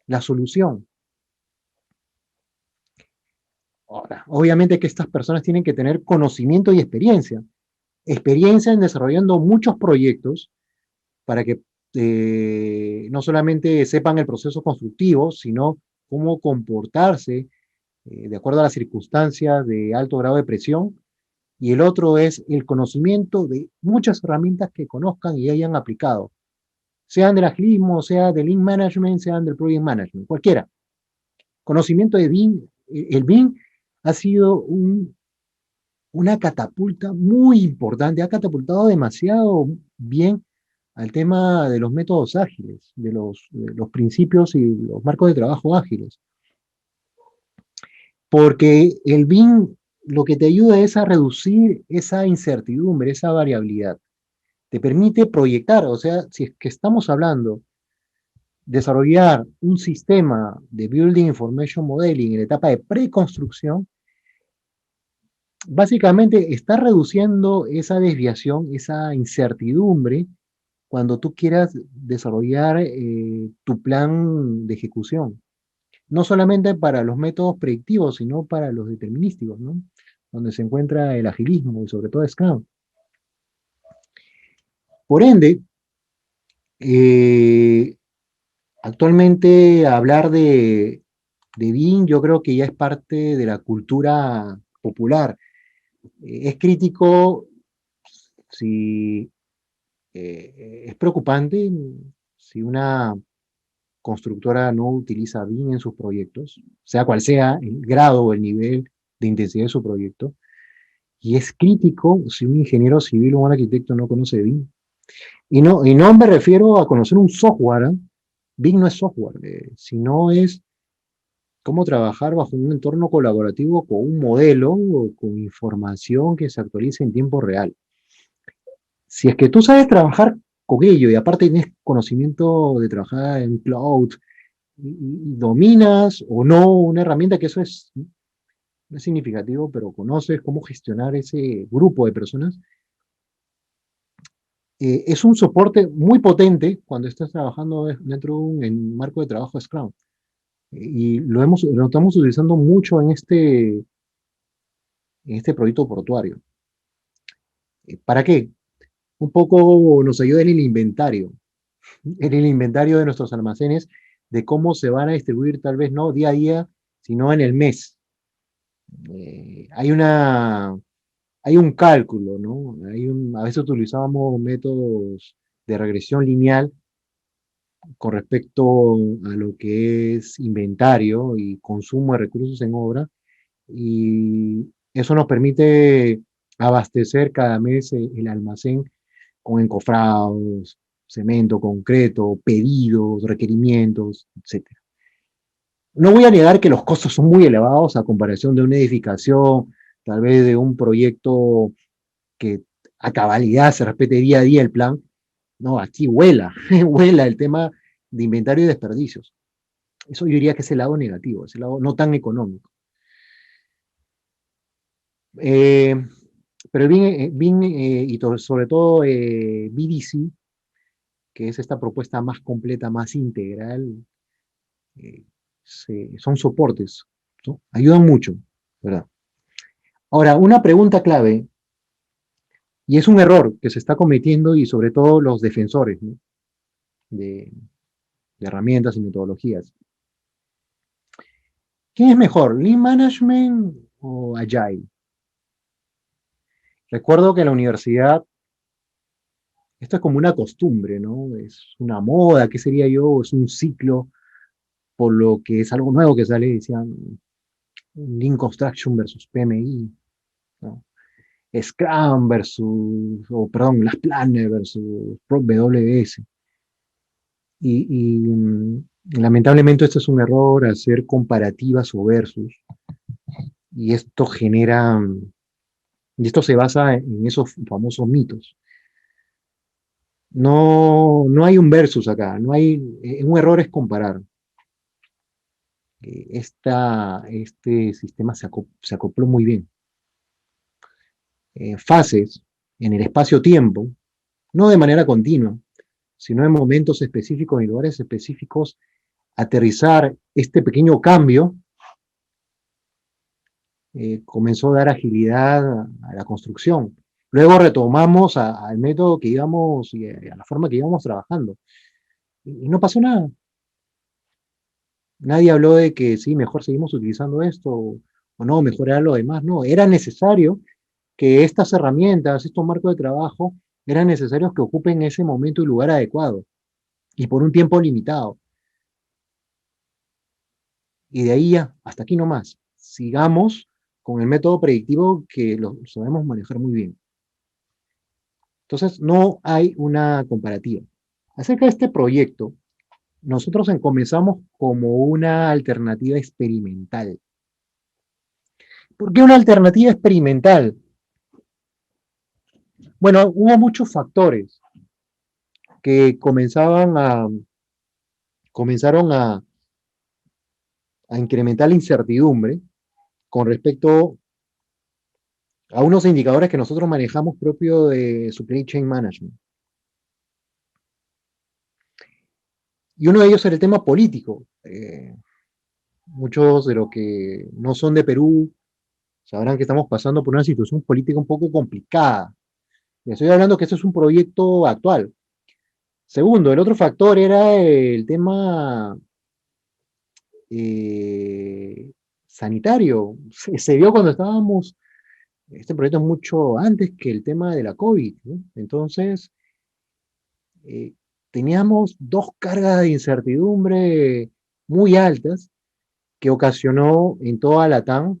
la solución. Ahora, obviamente que estas personas tienen que tener conocimiento y experiencia en desarrollando muchos proyectos para que no solamente sepan el proceso constructivo, sino cómo comportarse de acuerdo a las circunstancias de alto grado de presión. Y el otro es el conocimiento de muchas herramientas que conozcan y hayan aplicado, sean del agilismo, sea del Lean Management, sean del Project Management, cualquiera. Conocimiento de BIM, el BIM ha sido una catapulta muy importante, ha catapultado demasiado bien al tema de los métodos ágiles, de los principios y los marcos de trabajo ágiles. Porque el BIM lo que te ayuda es a reducir esa incertidumbre, esa variabilidad. Te permite proyectar, o sea, si es que estamos hablando de desarrollar un sistema de Building Information Modeling en la etapa de preconstrucción, básicamente está reduciendo esa desviación, esa incertidumbre cuando tú quieras desarrollar tu plan de ejecución. No solamente para los métodos predictivos, sino para los determinísticos, ¿no? Donde se encuentra el agilismo y sobre todo Scrum. Por ende, eh, actualmente hablar de BIM yo creo que ya es parte de la cultura popular. Es crítico si es preocupante si una constructora no utiliza BIM en sus proyectos, sea cual sea el grado o el nivel de intensidad de su proyecto, y es crítico si un ingeniero civil o un arquitecto no conoce BIM. Y no me refiero a conocer un software, ¿eh? BIM no es software, sino es cómo trabajar bajo un entorno colaborativo con un modelo o con información que se actualice en tiempo real. Si es que tú sabes trabajar con ello y aparte tienes conocimiento de trabajar en cloud y dominas o no una herramienta, que eso no es significativo, pero conoces cómo gestionar ese grupo de personas, es un soporte muy potente cuando estás trabajando dentro de un marco de trabajo Scrum. Y lo estamos utilizando mucho en este proyecto portuario. ¿Para qué? Un poco nos ayuda en el inventario de nuestros almacenes, de cómo se van a distribuir tal vez no día a día, sino en el mes. Eh, hay una, hay un cálculo, ¿no? A veces utilizábamos métodos de regresión lineal con respecto a lo que es inventario y consumo de recursos en obra, y eso nos permite abastecer cada mes el almacén con encofrados, cemento, concreto, pedidos, requerimientos, etcétera. No voy a negar que los costos son muy elevados a comparación de una edificación, tal vez de un proyecto que a cabalidad se respete día a día el plan. No, aquí vuela, vuela el tema de inventario y desperdicios. Eso yo diría que es el lado negativo, es el lado no tan económico. Eh, pero el BIM y sobre todo BDC, que es esta propuesta más completa, más integral, eh, son soportes, ¿no? Ayudan mucho, ¿verdad? Ahora, una pregunta clave, y es un error que se está cometiendo y sobre todo los defensores, ¿no? de, de herramientas y metodologías. ¿Quién es mejor, Lean Management o Agile? Recuerdo que en la universidad, esto es como una costumbre, ¿no? Es una moda, ¿qué sería yo? Es un ciclo, por lo que es algo nuevo que sale, decían Lean Construction versus PMI, ¿no? Scrum versus, o perdón, las Planner versus WS. Lamentablemente esto es un error, hacer comparativas o versus, y esto genera, y esto se basa en esos famosos mitos. No, no hay un versus acá, no hay, un error es comparar. Este sistema se acopló muy bien. Fases en el espacio-tiempo, no de manera continua, sino en momentos específicos y lugares específicos, aterrizar este pequeño cambio comenzó a dar agilidad a la construcción. Luego retomamos al método que íbamos y a la forma que íbamos trabajando. Y no pasó nada. Nadie habló de que sí, mejor seguimos utilizando esto o no, mejorar lo demás. No, era necesario que estas herramientas, estos marcos de trabajo, eran necesarios que ocupen ese momento y lugar adecuado y por un tiempo limitado. Y de ahí ya, hasta aquí nomás. Sigamos con el método predictivo que lo sabemos manejar muy bien. Entonces, no hay una comparativa. Acerca de este proyecto, nosotros comenzamos como una alternativa experimental. ¿Por qué una alternativa experimental? Bueno, hubo muchos factores que comenzaron a incrementar la incertidumbre con respecto a unos indicadores que nosotros manejamos propio de Supply Chain Management. Y uno de ellos era el tema político. Muchos de los que no son de Perú sabrán que estamos pasando por una situación política un poco complicada. Les estoy hablando que este es un proyecto actual. Segundo, el otro factor era el tema sanitario. Se vio cuando estábamos, este proyecto es mucho antes que el tema de la COVID, ¿no? Entonces, eh, teníamos dos cargas de incertidumbre muy altas que ocasionó en toda la TAM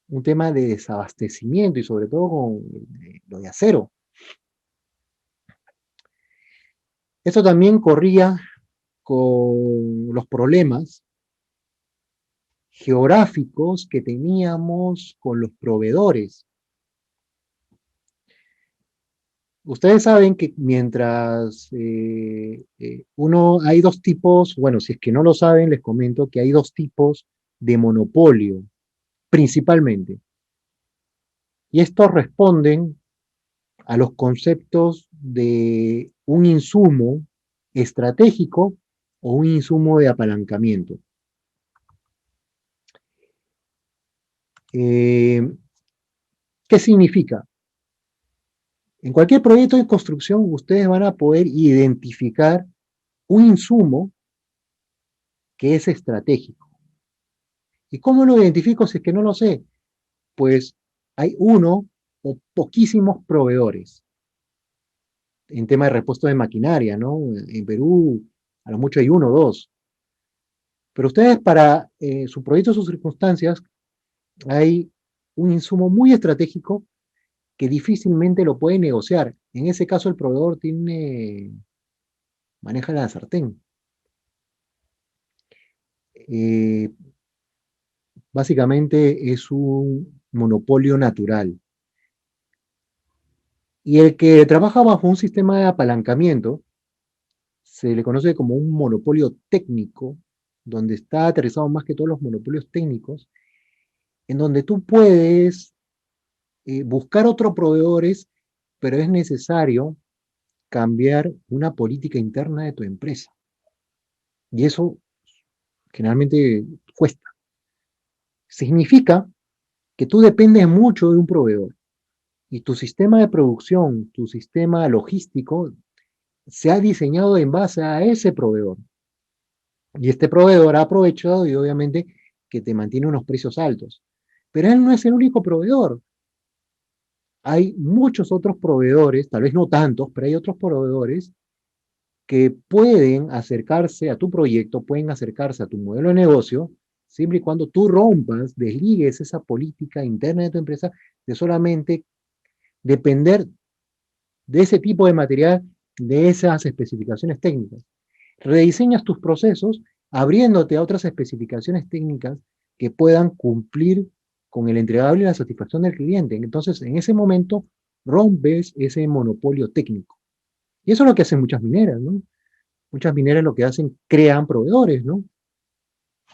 un tema de desabastecimiento y sobre todo con lo de acero. Esto también corría con los problemas geográficos que teníamos con los proveedores. Ustedes saben que mientras hay dos tipos, bueno, si es que no lo saben, les comento que hay dos tipos de monopolio, principalmente. Y estos responden a los conceptos de un insumo estratégico o un insumo de apalancamiento. ¿Qué significa? En cualquier proyecto de construcción ustedes van a poder identificar un insumo que es estratégico. ¿Y cómo lo identifico si es que no lo sé? Pues hay uno o poquísimos proveedores en tema de repuesto de maquinaria, ¿no? En Perú a lo mucho hay uno o dos. Pero ustedes para su proyecto, sus circunstancias, hay un insumo muy estratégico que difícilmente lo puede negociar. En ese caso el proveedor maneja la sartén. Eh, Básicamente es un monopolio natural. Y el que trabaja bajo un sistema de apalancamiento se le conoce como un monopolio técnico, donde está aterrizado más que todos los monopolios técnicos, en donde tú puedes buscar otros proveedores, pero es necesario cambiar una política interna de tu empresa. Y eso generalmente cuesta. Significa que tú dependes mucho de un proveedor y tu sistema de producción, tu sistema logístico, se ha diseñado en base a ese proveedor. Y este proveedor ha aprovechado y obviamente que te mantiene unos precios altos. Pero él no es el único proveedor. hay muchos otros proveedores, tal vez no tantos, pero hay otros proveedores que pueden acercarse a tu proyecto, pueden acercarse a tu modelo de negocio, siempre y cuando tú rompas, desligues esa política interna de tu empresa de solamente depender de ese tipo de material, de esas especificaciones técnicas. Rediseñas tus procesos abriéndote a otras especificaciones técnicas que puedan cumplir con el entregable y la satisfacción del cliente. Entonces, en ese momento, rompes ese monopolio técnico. Y eso es lo que hacen muchas mineras, ¿no? Muchas mineras lo que hacen, crean proveedores, ¿no?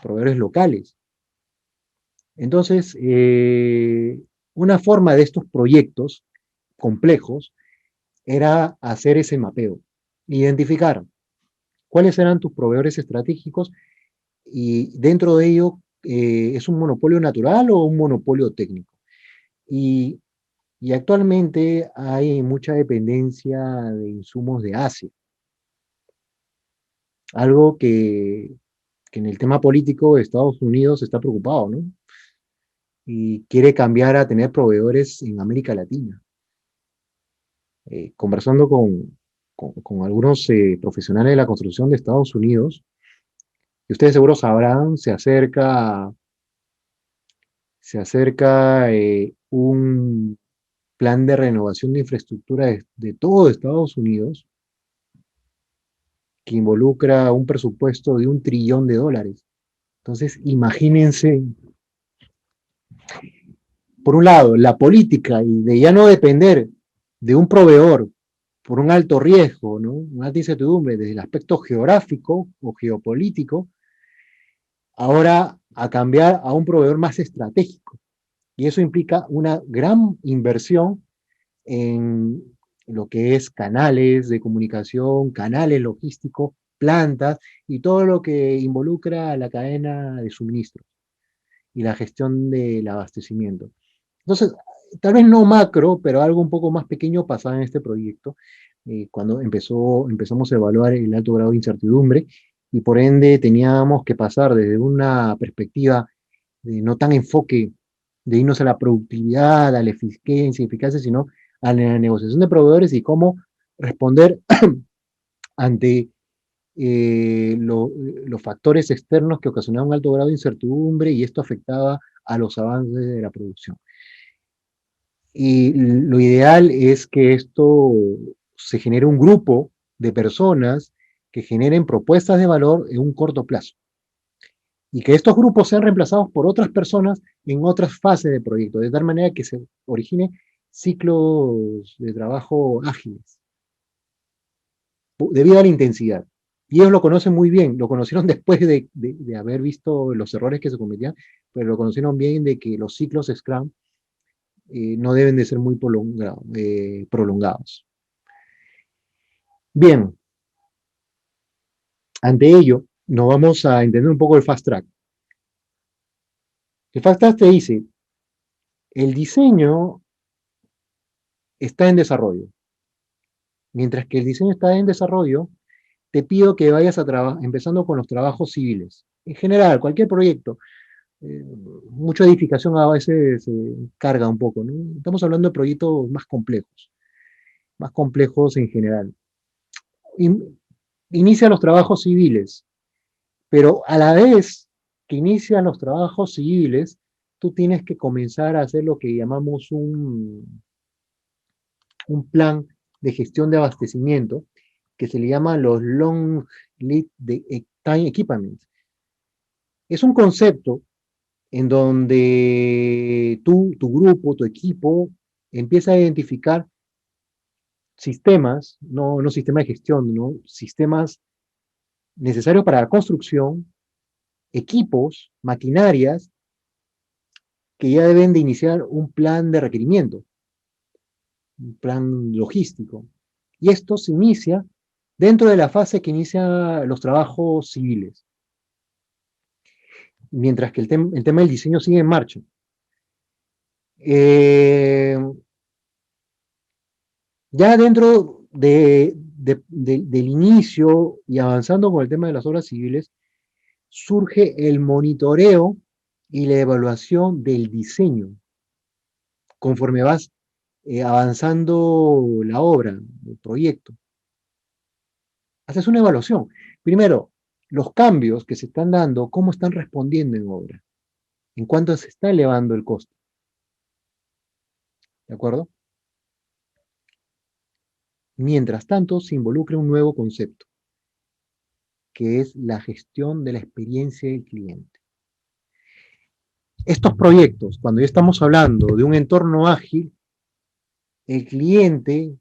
Proveedores locales. Entonces, una forma de estos proyectos complejos era hacer ese mapeo, identificar cuáles eran tus proveedores estratégicos y dentro de ello, ¿es un monopolio natural o un monopolio técnico? Y, y actualmente hay mucha dependencia de insumos de Asia, algo que en el tema político Estados Unidos está preocupado, ¿no? Y quiere cambiar a tener proveedores en América Latina. Conversando con algunos profesionales de la construcción de Estados Unidos, y ustedes seguro sabrán, se acerca un plan de renovación de infraestructura de todo Estados Unidos que involucra un presupuesto de $1 trillón. Entonces, imagínense, por un lado, la política y de ya no depender de un proveedor por un alto riesgo, ¿no? Una alta incertidumbre desde el aspecto geográfico o geopolítico, ahora a cambiar a un proveedor más estratégico. Y eso implica una gran inversión en lo que es canales de comunicación, canales logísticos, plantas y todo lo que involucra la cadena de suministro y la gestión del abastecimiento. Entonces, tal vez no macro, pero algo un poco más pequeño pasaba en este proyecto, cuando empezamos a evaluar el alto grado de incertidumbre y por ende teníamos que pasar desde una perspectiva de no tan enfoque de irnos a la productividad, a la eficacia, sino a la negociación de proveedores y cómo responder ante los factores externos que ocasionaban un alto grado de incertidumbre y esto afectaba a los avances de la producción. Y lo ideal es que esto se genere un grupo de personas que generen propuestas de valor en un corto plazo y que estos grupos sean reemplazados por otras personas en otras fases del proyecto, de tal manera que se origine ciclos de trabajo ágiles, debido a la intensidad. Y ellos lo conocen muy bien, lo conocieron después de haber visto los errores que se cometían, pero lo conocieron bien de que los ciclos Scrum no deben de ser muy prolongados. Bien, ante ello, nos vamos a entender un poco el Fast Track. El Fast Track te dice, el diseño está en desarrollo. Mientras que el diseño está en desarrollo, te pido que vayas empezando con los trabajos civiles. En general, cualquier proyecto, mucha edificación a veces se carga un poco, ¿no? Estamos hablando de proyectos más complejos en general. Inicia los trabajos civiles, pero a la vez que inician los trabajos civiles, tú tienes que comenzar a hacer lo que llamamos un plan de gestión de abastecimiento, que se le llama los Long Lead Time Equipment. Es un concepto en donde tú, tu grupo, tu equipo, empieza a identificar sistemas, no sistemas de gestión, ¿no? Sistemas necesarios para la construcción, equipos, maquinarias, que ya deben de iniciar un plan de requerimiento, un plan logístico. Y esto se inicia dentro de la fase que inicia los trabajos civiles, mientras que el tema del diseño sigue en marcha. Ya dentro del inicio y avanzando con el tema de las obras civiles, surge el monitoreo y la evaluación del diseño, conforme vas avanzando la obra, el proyecto. Haces una evaluación. Primero, los cambios que se están dando, cómo están respondiendo en obra, en cuánto se está elevando el costo. ¿De acuerdo? Mientras tanto, se involucra un nuevo concepto, que es la gestión de la experiencia del cliente. Estos proyectos, cuando ya estamos hablando de un entorno ágil, el cliente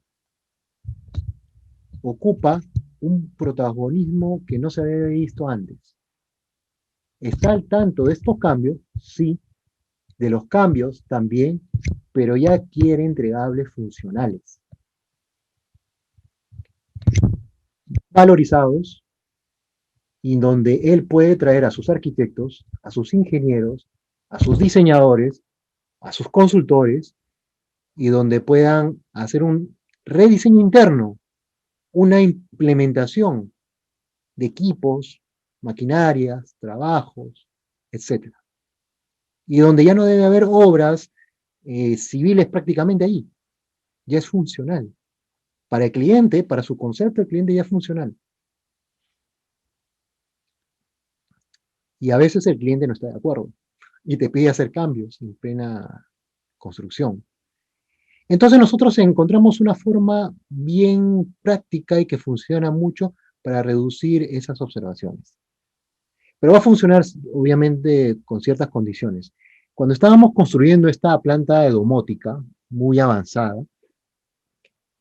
ocupa un protagonismo que no se había visto antes. Está al tanto de estos cambios, sí, de los cambios también, pero ya quiere entregables funcionales, valorizados, y donde él puede traer a sus arquitectos, a sus ingenieros, a sus diseñadores, a sus consultores, y donde puedan hacer un rediseño interno, una implementación de equipos, maquinarias, trabajos, etcétera. Y donde ya no debe haber obras civiles prácticamente ahí, ya es funcional. Para el cliente, para su concepto, el cliente ya es funcional. Y a veces el cliente no está de acuerdo y te pide hacer cambios en plena construcción. Entonces nosotros encontramos una forma bien práctica y que funciona mucho para reducir esas observaciones. Pero va a funcionar obviamente con ciertas condiciones. Cuando estábamos construyendo esta planta de domótica muy avanzada,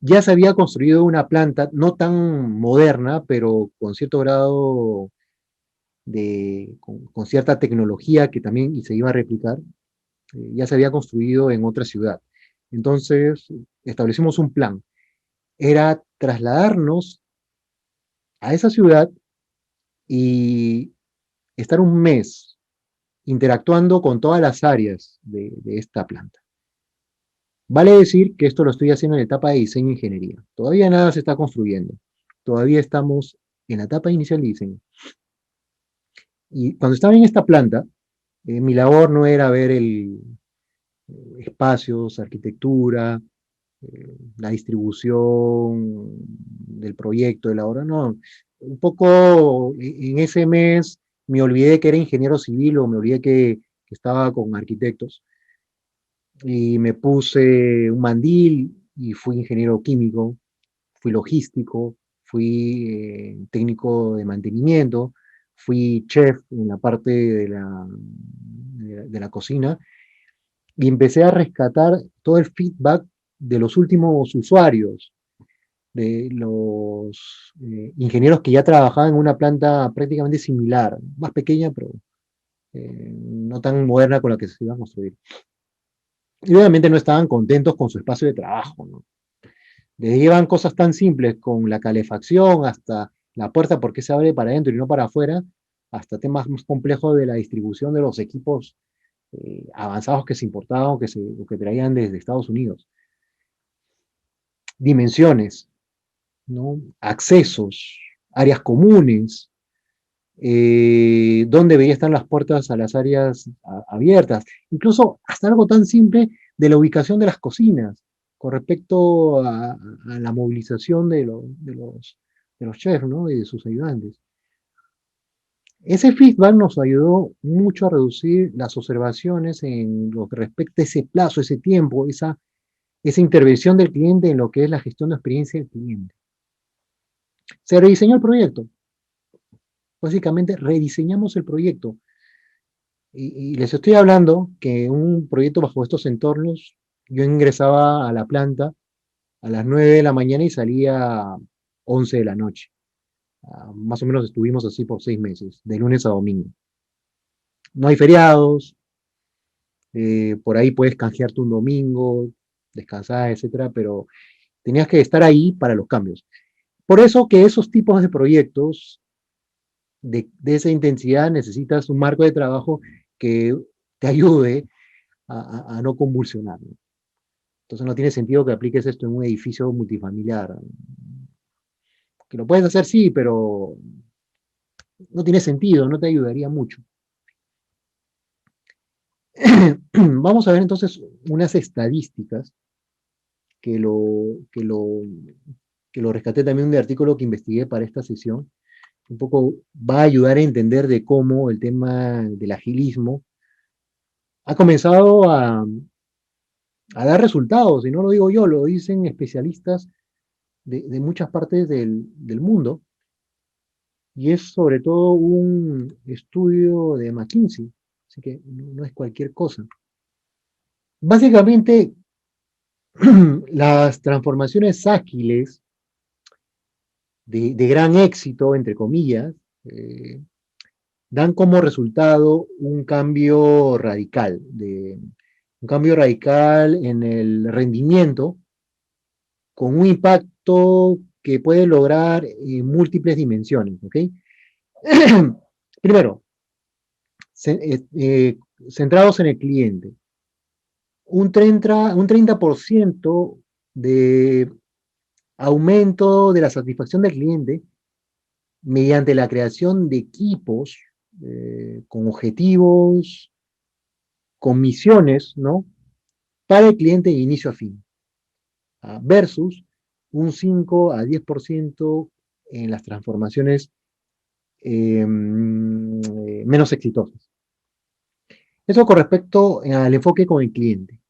ya se había construido una planta no tan moderna, pero con cierto grado con cierta tecnología que también y se iba a replicar, ya se había construido en otra ciudad. Entonces, establecimos un plan. Era trasladarnos a esa ciudad y estar un mes interactuando con todas las áreas de esta planta. Vale decir que esto lo estoy haciendo en la etapa de diseño e ingeniería. Todavía nada se está construyendo. Todavía estamos en la etapa inicial de diseño. Y cuando estaba en esta planta, mi labor no era ver espacios, arquitectura, la distribución del proyecto, de la obra, no. Un poco en ese mes me olvidé que era ingeniero civil o me olvidé que estaba con arquitectos y me puse un mandil y fui ingeniero químico, fui logístico, fui técnico de mantenimiento, fui chef en la parte de la cocina y empecé a rescatar todo el feedback de los últimos usuarios, de los ingenieros que ya trabajaban en una planta prácticamente similar, más pequeña, pero no tan moderna con la que se iba a construir. Y obviamente no estaban contentos con su espacio de trabajo, ¿no? Les llevan cosas tan simples con la calefacción hasta la puerta porque se abre para adentro y no para afuera, hasta temas más complejos de la distribución de los equipos avanzados que se importaban o que traían desde Estados Unidos. Dimensiones, ¿no? Accesos, áreas comunes, dónde deberían estar las puertas a las áreas abiertas, incluso hasta algo tan simple de la ubicación de las cocinas con respecto a la movilización de los chefs, ¿no? Y de sus ayudantes. Ese feedback nos ayudó mucho a reducir las observaciones en lo que respecta a ese plazo, ese tiempo, esa intervención del cliente en lo que es la gestión de experiencia del cliente. Se rediseñó el proyecto. Básicamente rediseñamos el proyecto. Y les estoy hablando que un proyecto bajo estos entornos, yo ingresaba a la planta a las 9 de la mañana y salía a 11 de la noche. Más o menos estuvimos así por 6 meses, de lunes a domingo. No hay feriados, por ahí puedes canjearte un domingo, descansar, etcétera, pero tenías que estar ahí para los cambios. Por eso que esos tipos de proyectos de esa intensidad necesitas un marco de trabajo que te ayude a no convulsionar, ¿no? Entonces no tiene sentido que apliques esto en un edificio multifamiliar. Que lo puedes hacer, sí, pero no tiene sentido, no te ayudaría mucho. Vamos a ver entonces unas estadísticas que lo, que lo, que lo rescaté también de un artículo que investigué para esta sesión. Un poco va a ayudar a entender de cómo el tema del agilismo ha comenzado a dar resultados, y no lo digo yo, lo dicen especialistas de muchas partes del mundo, y es sobre todo un estudio de McKinsey, así que no es cualquier cosa. Básicamente, las transformaciones ágiles de gran éxito, entre comillas, eh, dan como resultado un cambio radical en el rendimiento con un impacto que puede lograr múltiples dimensiones, ¿ok? Primero, centrados en el cliente. Un 30% de aumento de la satisfacción del cliente mediante la creación de equipos con objetivos, con misiones, ¿no? Para el cliente de inicio a fin, versus un 5 a 10% en las transformaciones menos exitosas. Eso con respecto al enfoque con el cliente.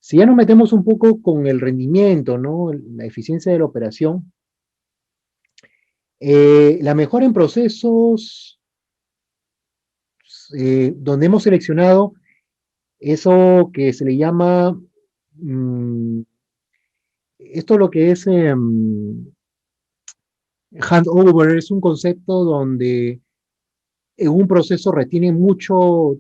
Si ya nos metemos un poco con el rendimiento, ¿no? La eficiencia de la operación, la mejora en procesos donde hemos seleccionado eso que se le llama, mmm, esto lo que es handover, es un concepto donde en un proceso retiene mucho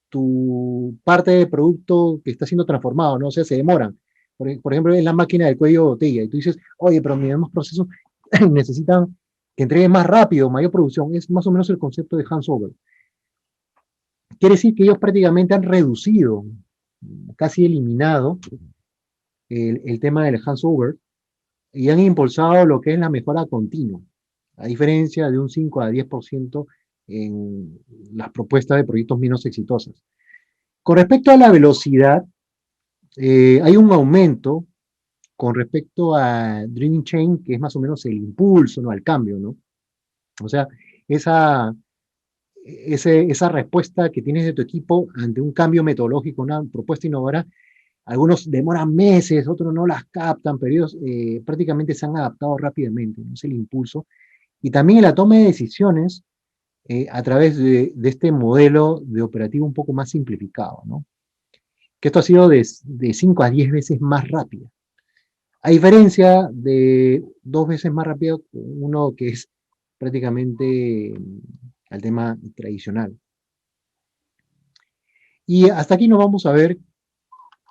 tu parte del producto que está siendo transformado, ¿no? O sea, se demoran. Por ejemplo, en la máquina del cuello de botella, y tú dices, oye, pero mis demás procesos necesitan que entreguen más rápido, mayor producción. Es más o menos el concepto de handover. Quiere decir que ellos prácticamente han reducido, casi eliminado, el tema del handover y han impulsado lo que es la mejora continua, a diferencia de un 5 a 10% en las propuestas de proyectos menos exitosas. Con respecto a la velocidad, hay un aumento con respecto a Dreaming Chain, que es más o menos el impulso, ¿no? Al cambio, ¿no? O sea, esa, esa respuesta que tienes de tu equipo ante un cambio metodológico, una propuesta innovadora, algunos demoran meses, otros no las captan, pero ellos prácticamente se han adaptado rápidamente, ¿no? Es el impulso. Y también la toma de decisiones a través de este modelo de operativo un poco más simplificado, ¿no? Que esto ha sido de 5 a 10 veces más rápido. A diferencia de 2 veces más rápido, uno que es prácticamente al tema tradicional. Y hasta aquí nos vamos a ver,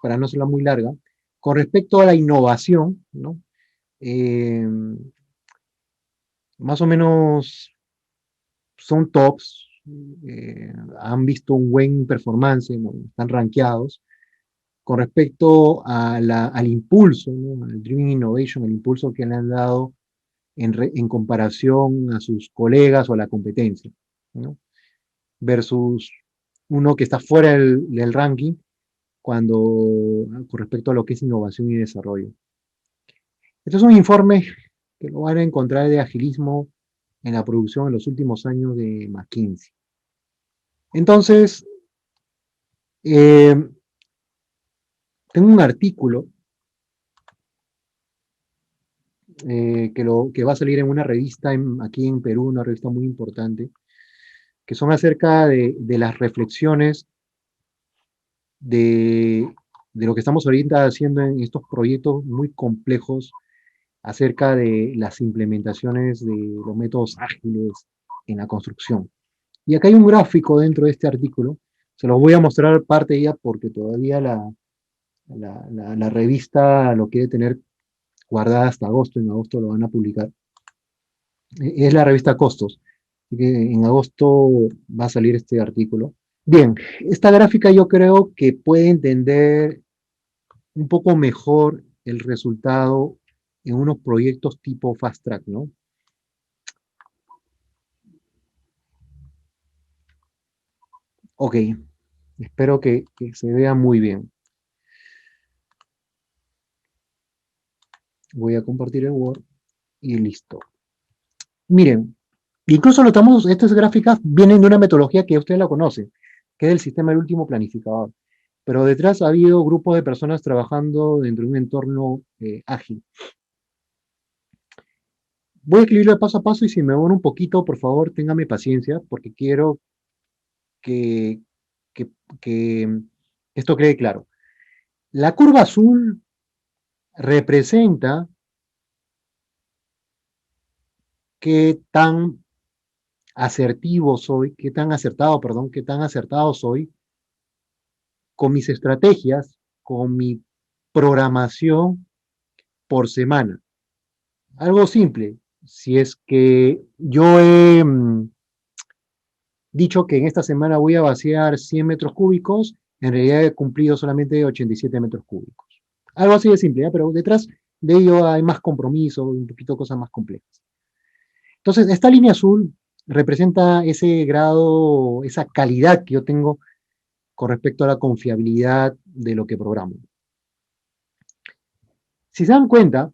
para no serla muy larga, con respecto a la innovación, ¿no? Eh, Más o menos son tops, han visto un buen performance, ¿no? Están rankeados. Con respecto al impulso, ¿no? Al Dreaming Innovation, el impulso que le han dado en comparación a sus colegas o a la competencia, ¿no? Versus uno que está fuera del ranking con respecto a lo que es innovación y desarrollo. Este es un informe que lo van a encontrar de agilismo en la producción en los últimos años de McKinsey. Entonces, eh, tengo un artículo que va a salir en una revista aquí en Perú, una revista muy importante, que son acerca de las reflexiones de, de lo que estamos ahorita haciendo en estos proyectos muy complejos acerca de las implementaciones de los métodos ágiles en la construcción. Y acá hay un gráfico dentro de este artículo, se los voy a mostrar parte ya porque todavía la revista lo quiere tener guardada hasta agosto, en agosto lo van a publicar. Es la revista Costos, así que en agosto va a salir este artículo. Bien, esta gráfica yo creo que puede entender un poco mejor el resultado en unos proyectos tipo Fast Track, ¿no? Ok, espero que se vea muy bien. Voy a compartir el Word y listo. Miren, incluso estas gráficas vienen de una metodología que ustedes la conocen, que es el sistema del último planificador. Pero detrás ha habido grupos de personas trabajando dentro de un entorno ágil. Voy a escribirlo paso a paso y si me demoro un poquito, por favor, téngame paciencia, porque quiero que, que, que esto quede claro. La curva azul representa qué tan asertivo soy, qué tan acertado, perdón, qué tan acertado soy con mis estrategias, con mi programación por semana. Algo simple. Si es que yo he dicho que en esta semana voy a vaciar 100 metros cúbicos, en realidad he cumplido solamente 87 metros cúbicos. Algo así de simple, ¿eh? Pero detrás de ello hay más compromiso, un poquito cosas más complejas. Entonces, esta línea azul representa ese grado, esa calidad que yo tengo con respecto a la confiabilidad de lo que programo. Si se dan cuenta,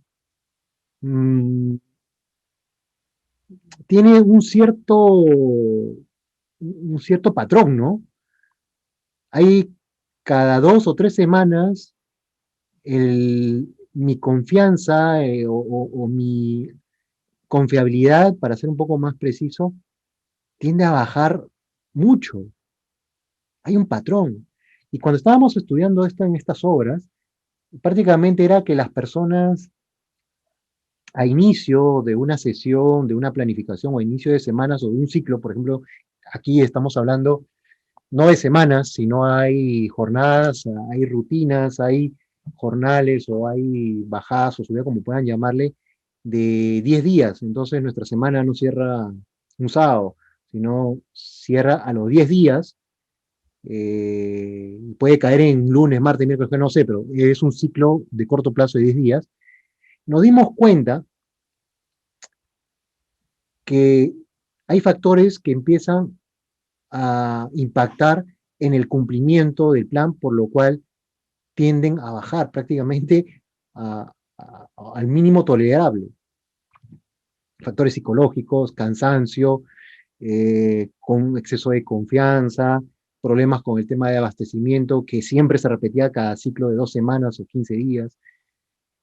mmm, tiene un cierto patrón, ¿no? Hay cada 2 o 3 semanas mi confianza o mi confiabilidad, para ser un poco más preciso, tiende a bajar mucho. Hay un patrón. Y cuando estábamos estudiando esto en estas obras, prácticamente era que las personas a inicio de una sesión, de una planificación o a inicio de semanas o de un ciclo, por ejemplo, aquí estamos hablando no de semanas, sino hay jornadas, hay rutinas, hay jornales o hay bajadas o subidas, como puedan llamarle, de 10 días. Entonces nuestra semana no cierra un sábado, sino cierra a los 10 días. Puede caer en lunes, martes, miércoles, que no sé, pero es un ciclo de corto plazo de 10 días. Nos dimos cuenta que hay factores que empiezan a impactar en el cumplimiento del plan, por lo cual tienden a bajar prácticamente al mínimo tolerable. Factores psicológicos, cansancio, con exceso de confianza, problemas con el tema de abastecimiento, que siempre se repetía cada ciclo de 2 semanas o 15 días.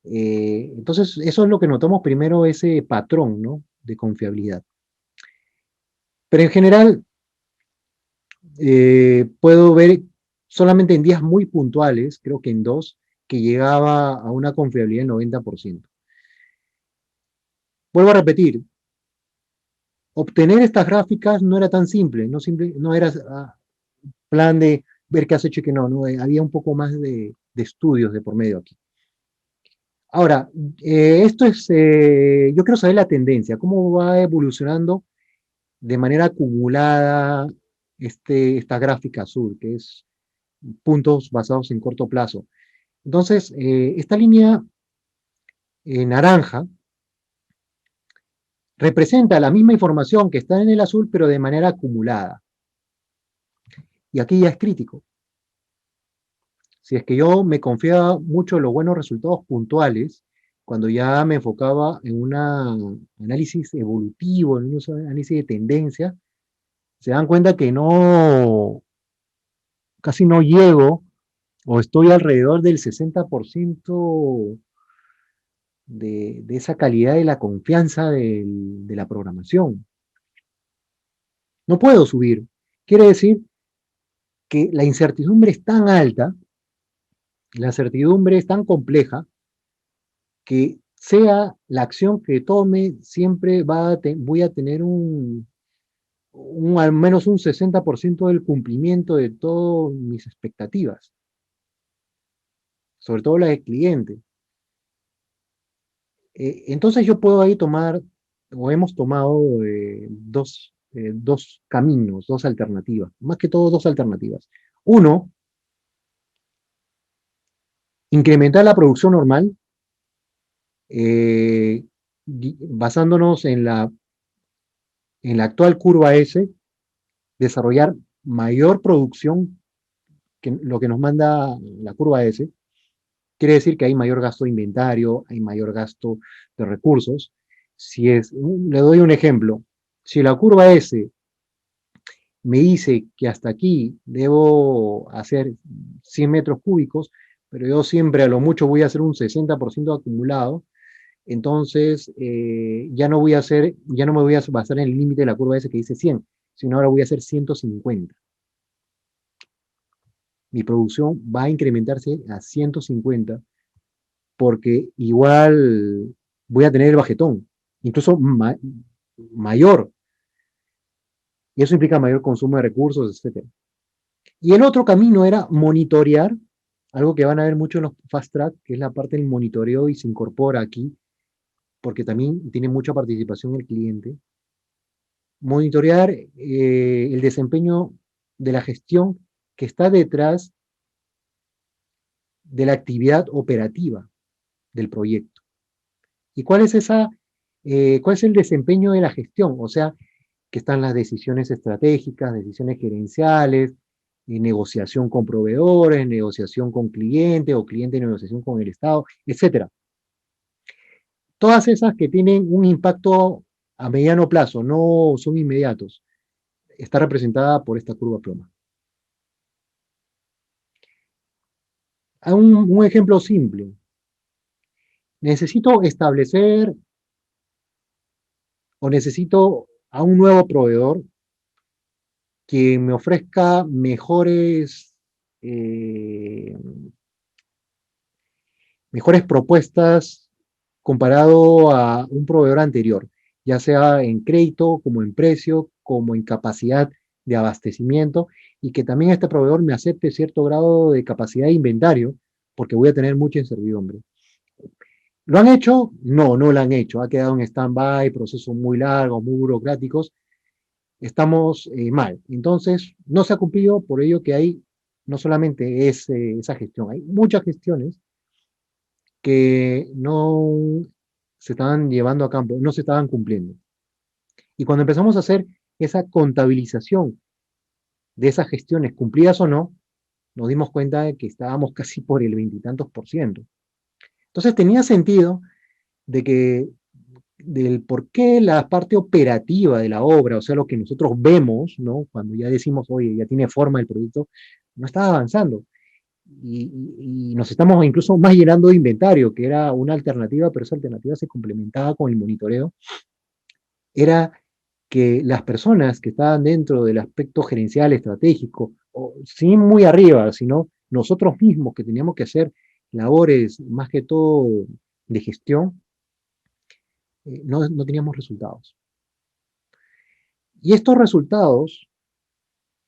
Entonces, eso es lo que notamos primero, ese patrón, ¿no?, de confiabilidad. Pero en general, puedo ver solamente en días muy puntuales, creo que en 2, que llegaba a una confiabilidad del 90%. Vuelvo a repetir, obtener estas gráficas no era tan simple, no era plan de ver qué has hecho y qué no, había un poco más de estudios de por medio aquí. Ahora, yo quiero saber la tendencia, cómo va evolucionando de manera acumulada esta gráfica azul, que es puntos basados en corto plazo. Entonces, esta línea naranja representa la misma información que está en el azul, pero de manera acumulada. Y aquí ya es crítico. Si es que yo me confiaba mucho en los buenos resultados puntuales, cuando ya me enfocaba en un análisis evolutivo, en un análisis de tendencia, se dan cuenta que casi no llego o estoy alrededor del 60% de esa calidad de la confianza de la programación. No puedo subir. Quiere decir que la incertidumbre es tan alta, la incertidumbre es tan compleja, que sea la acción que tome, siempre voy a tener al menos un 60% del cumplimiento de todas mis expectativas, sobre todo la del cliente. Entonces yo puedo ahí tomar, o hemos tomado dos caminos, dos alternativas, más que todo dos alternativas. Uno, incrementar la producción normal, basándonos en la actual curva S, desarrollar mayor producción que lo que nos manda la curva S, quiere decir que hay mayor gasto de inventario, hay mayor gasto de recursos. Le doy un ejemplo. Si la curva S me dice que hasta aquí debo hacer 100 metros cúbicos, pero yo siempre a lo mucho voy a hacer un 60% acumulado, entonces ya no me voy a basar en el límite de la curva S que dice 100, sino ahora voy a hacer 150. Mi producción va a incrementarse a 150 porque igual voy a tener el bajetón, incluso mayor, y eso implica mayor consumo de recursos, etc. Y el otro camino era monitorear, algo que van a ver mucho en los fast track, que es la parte del monitoreo y se incorpora aquí, porque también tiene mucha participación el cliente. Monitorear el desempeño de la gestión que está detrás de la actividad operativa del proyecto. ¿Y cuál es el desempeño de la gestión? O sea, que están las decisiones estratégicas, decisiones gerenciales, negociación con proveedores, negociación con clientes o cliente negociación con el Estado, etcétera. Todas esas que tienen un impacto a mediano plazo, no son inmediatos, está representada por esta curva ploma. Un ejemplo simple. Necesito establecer o necesito a un nuevo proveedor que me ofrezca eh, mejores propuestas comparado a un proveedor anterior, ya sea en crédito, como en precio, como en capacidad de abastecimiento, y que también este proveedor me acepte cierto grado de capacidad de inventario, porque voy a tener mucha incertidumbre. ¿Lo han hecho? No, no lo han hecho. Ha quedado en stand-by, procesos muy largos, muy burocráticos. Estamos mal. Entonces, no se ha cumplido, por ello que hay no solamente esa gestión, hay muchas gestiones que no se estaban llevando a campo, no se estaban cumpliendo. Y cuando empezamos a hacer esa contabilización de esas gestiones cumplidas o no, nos dimos cuenta de que estábamos casi por el veintitantos por ciento. Entonces tenía sentido de que del por qué la parte operativa de la obra, o sea, lo que nosotros vemos, ¿no? Cuando ya decimos, oye, ya tiene forma el producto, no estaba avanzando. Y nos estamos incluso más llenando de inventario, que era una alternativa, pero esa alternativa se complementaba con el monitoreo, era que las personas que estaban dentro del aspecto gerencial estratégico, o sin muy arriba, sino nosotros mismos que teníamos que hacer labores más que todo de gestión, no teníamos resultados. Y estos resultados,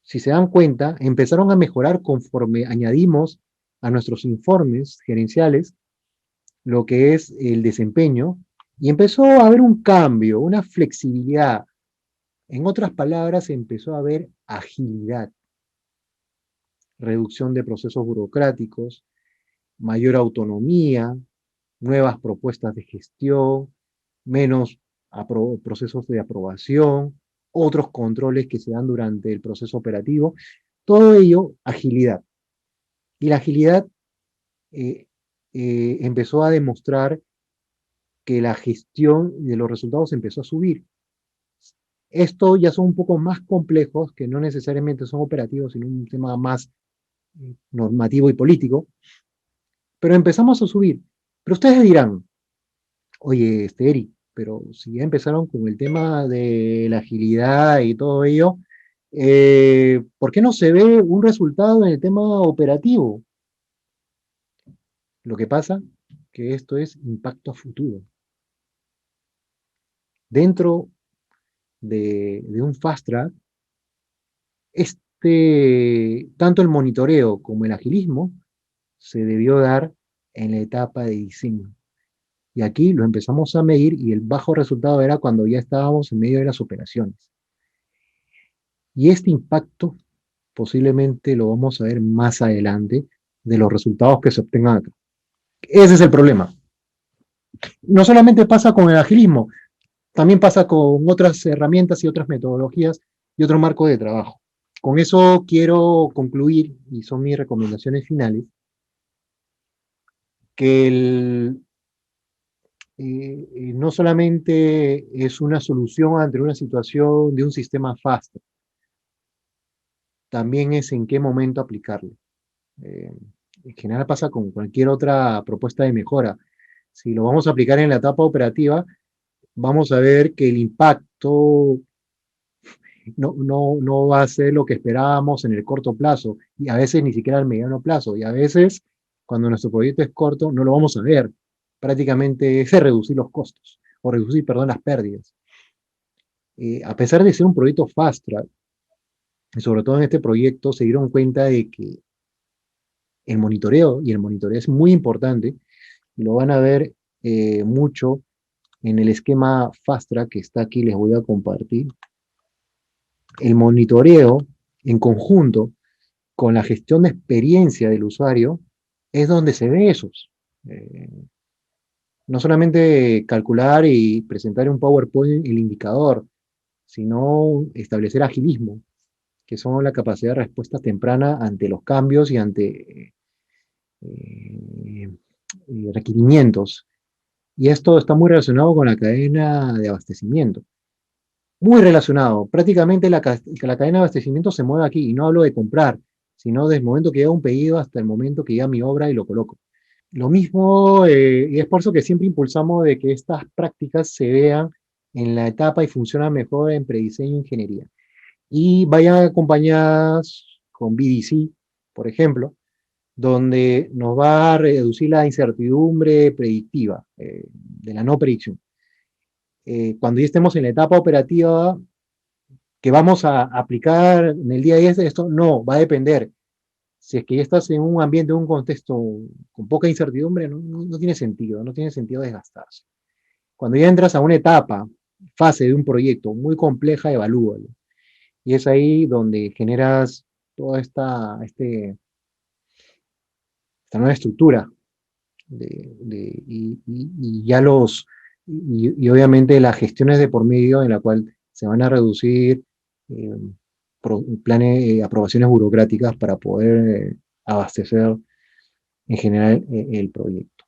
si se dan cuenta, empezaron a mejorar conforme añadimos a nuestros informes gerenciales lo que es el desempeño y empezó a haber un cambio, una flexibilidad. En otras palabras, empezó a haber agilidad, reducción de procesos burocráticos, mayor autonomía, nuevas propuestas de gestión, menos procesos de aprobación, otros controles que se dan durante el proceso operativo. Todo ello, agilidad. Y la agilidad empezó a demostrar que la gestión de los resultados empezó a subir. Esto ya son un poco más complejos, que no necesariamente son operativos, sino un tema más normativo y político, pero empezamos a subir. Pero ustedes dirán, oye, Eri, pero si ya empezaron con el tema de la agilidad y todo ello, ¿por qué no se ve un resultado en el tema operativo? Lo que pasa que esto es impacto a futuro. Dentro de un fast track, tanto el monitoreo como el agilismo se debió dar en la etapa de diseño. Y aquí lo empezamos a medir y el bajo resultado era cuando ya estábamos en medio de las operaciones. Y este impacto posiblemente lo vamos a ver más adelante de los resultados que se obtengan acá. Ese es el problema. No solamente pasa con el agilismo, también pasa con otras herramientas y otras metodologías y otro marco de trabajo. Con eso quiero concluir, y son mis recomendaciones finales. que no solamente es una solución ante una situación de un sistema fast, también es en qué momento aplicarlo. Eh, en general pasa con cualquier otra propuesta de mejora. Si lo vamos a aplicar en la etapa operativa, vamos a ver que el impacto no va a ser lo que esperábamos en el corto plazo, y a veces ni siquiera al mediano plazo, y a veces cuando nuestro proyecto es corto no lo vamos a ver. Prácticamente es reducir los costos, o reducir, perdón, las pérdidas. A pesar de ser un proyecto fast track, y sobre todo en este proyecto, se dieron cuenta de que y el monitoreo es muy importante, y lo van a ver mucho en el esquema fast track que está aquí, les voy a compartir. El monitoreo en conjunto con la gestión de experiencia del usuario es donde se ve esos. Eh, no solamente calcular y presentar en un PowerPoint el indicador, sino establecer agilismo, que son la capacidad de respuesta temprana ante los cambios y ante requerimientos. Y esto está muy relacionado con la cadena de abastecimiento. Muy relacionado. Prácticamente la cadena de abastecimiento se mueve aquí, y no hablo de comprar, sino desde el momento que llega un pedido hasta el momento que llega mi obra y lo coloco. Lo mismo, y es por eso que siempre impulsamos de que estas prácticas se vean en la etapa y funcionan mejor en prediseño e ingeniería. Y vayan acompañadas con BDC, por ejemplo, donde nos va a reducir la incertidumbre predictiva, de la no predicción. Cuando ya estemos en la etapa operativa, que vamos a aplicar en el día a día esto, no, va a depender. Si es que ya estás en un ambiente, en un contexto con poca incertidumbre, no tiene sentido, no tiene sentido desgastarse. Cuando ya entras a una etapa, fase de un proyecto muy compleja, evalúalo. Y es ahí donde generas toda esta nueva estructura y ya y obviamente las gestiones de por medio en la cual se van a reducir eh, planes, aprobaciones burocráticas para poder abastecer en general el proyecto.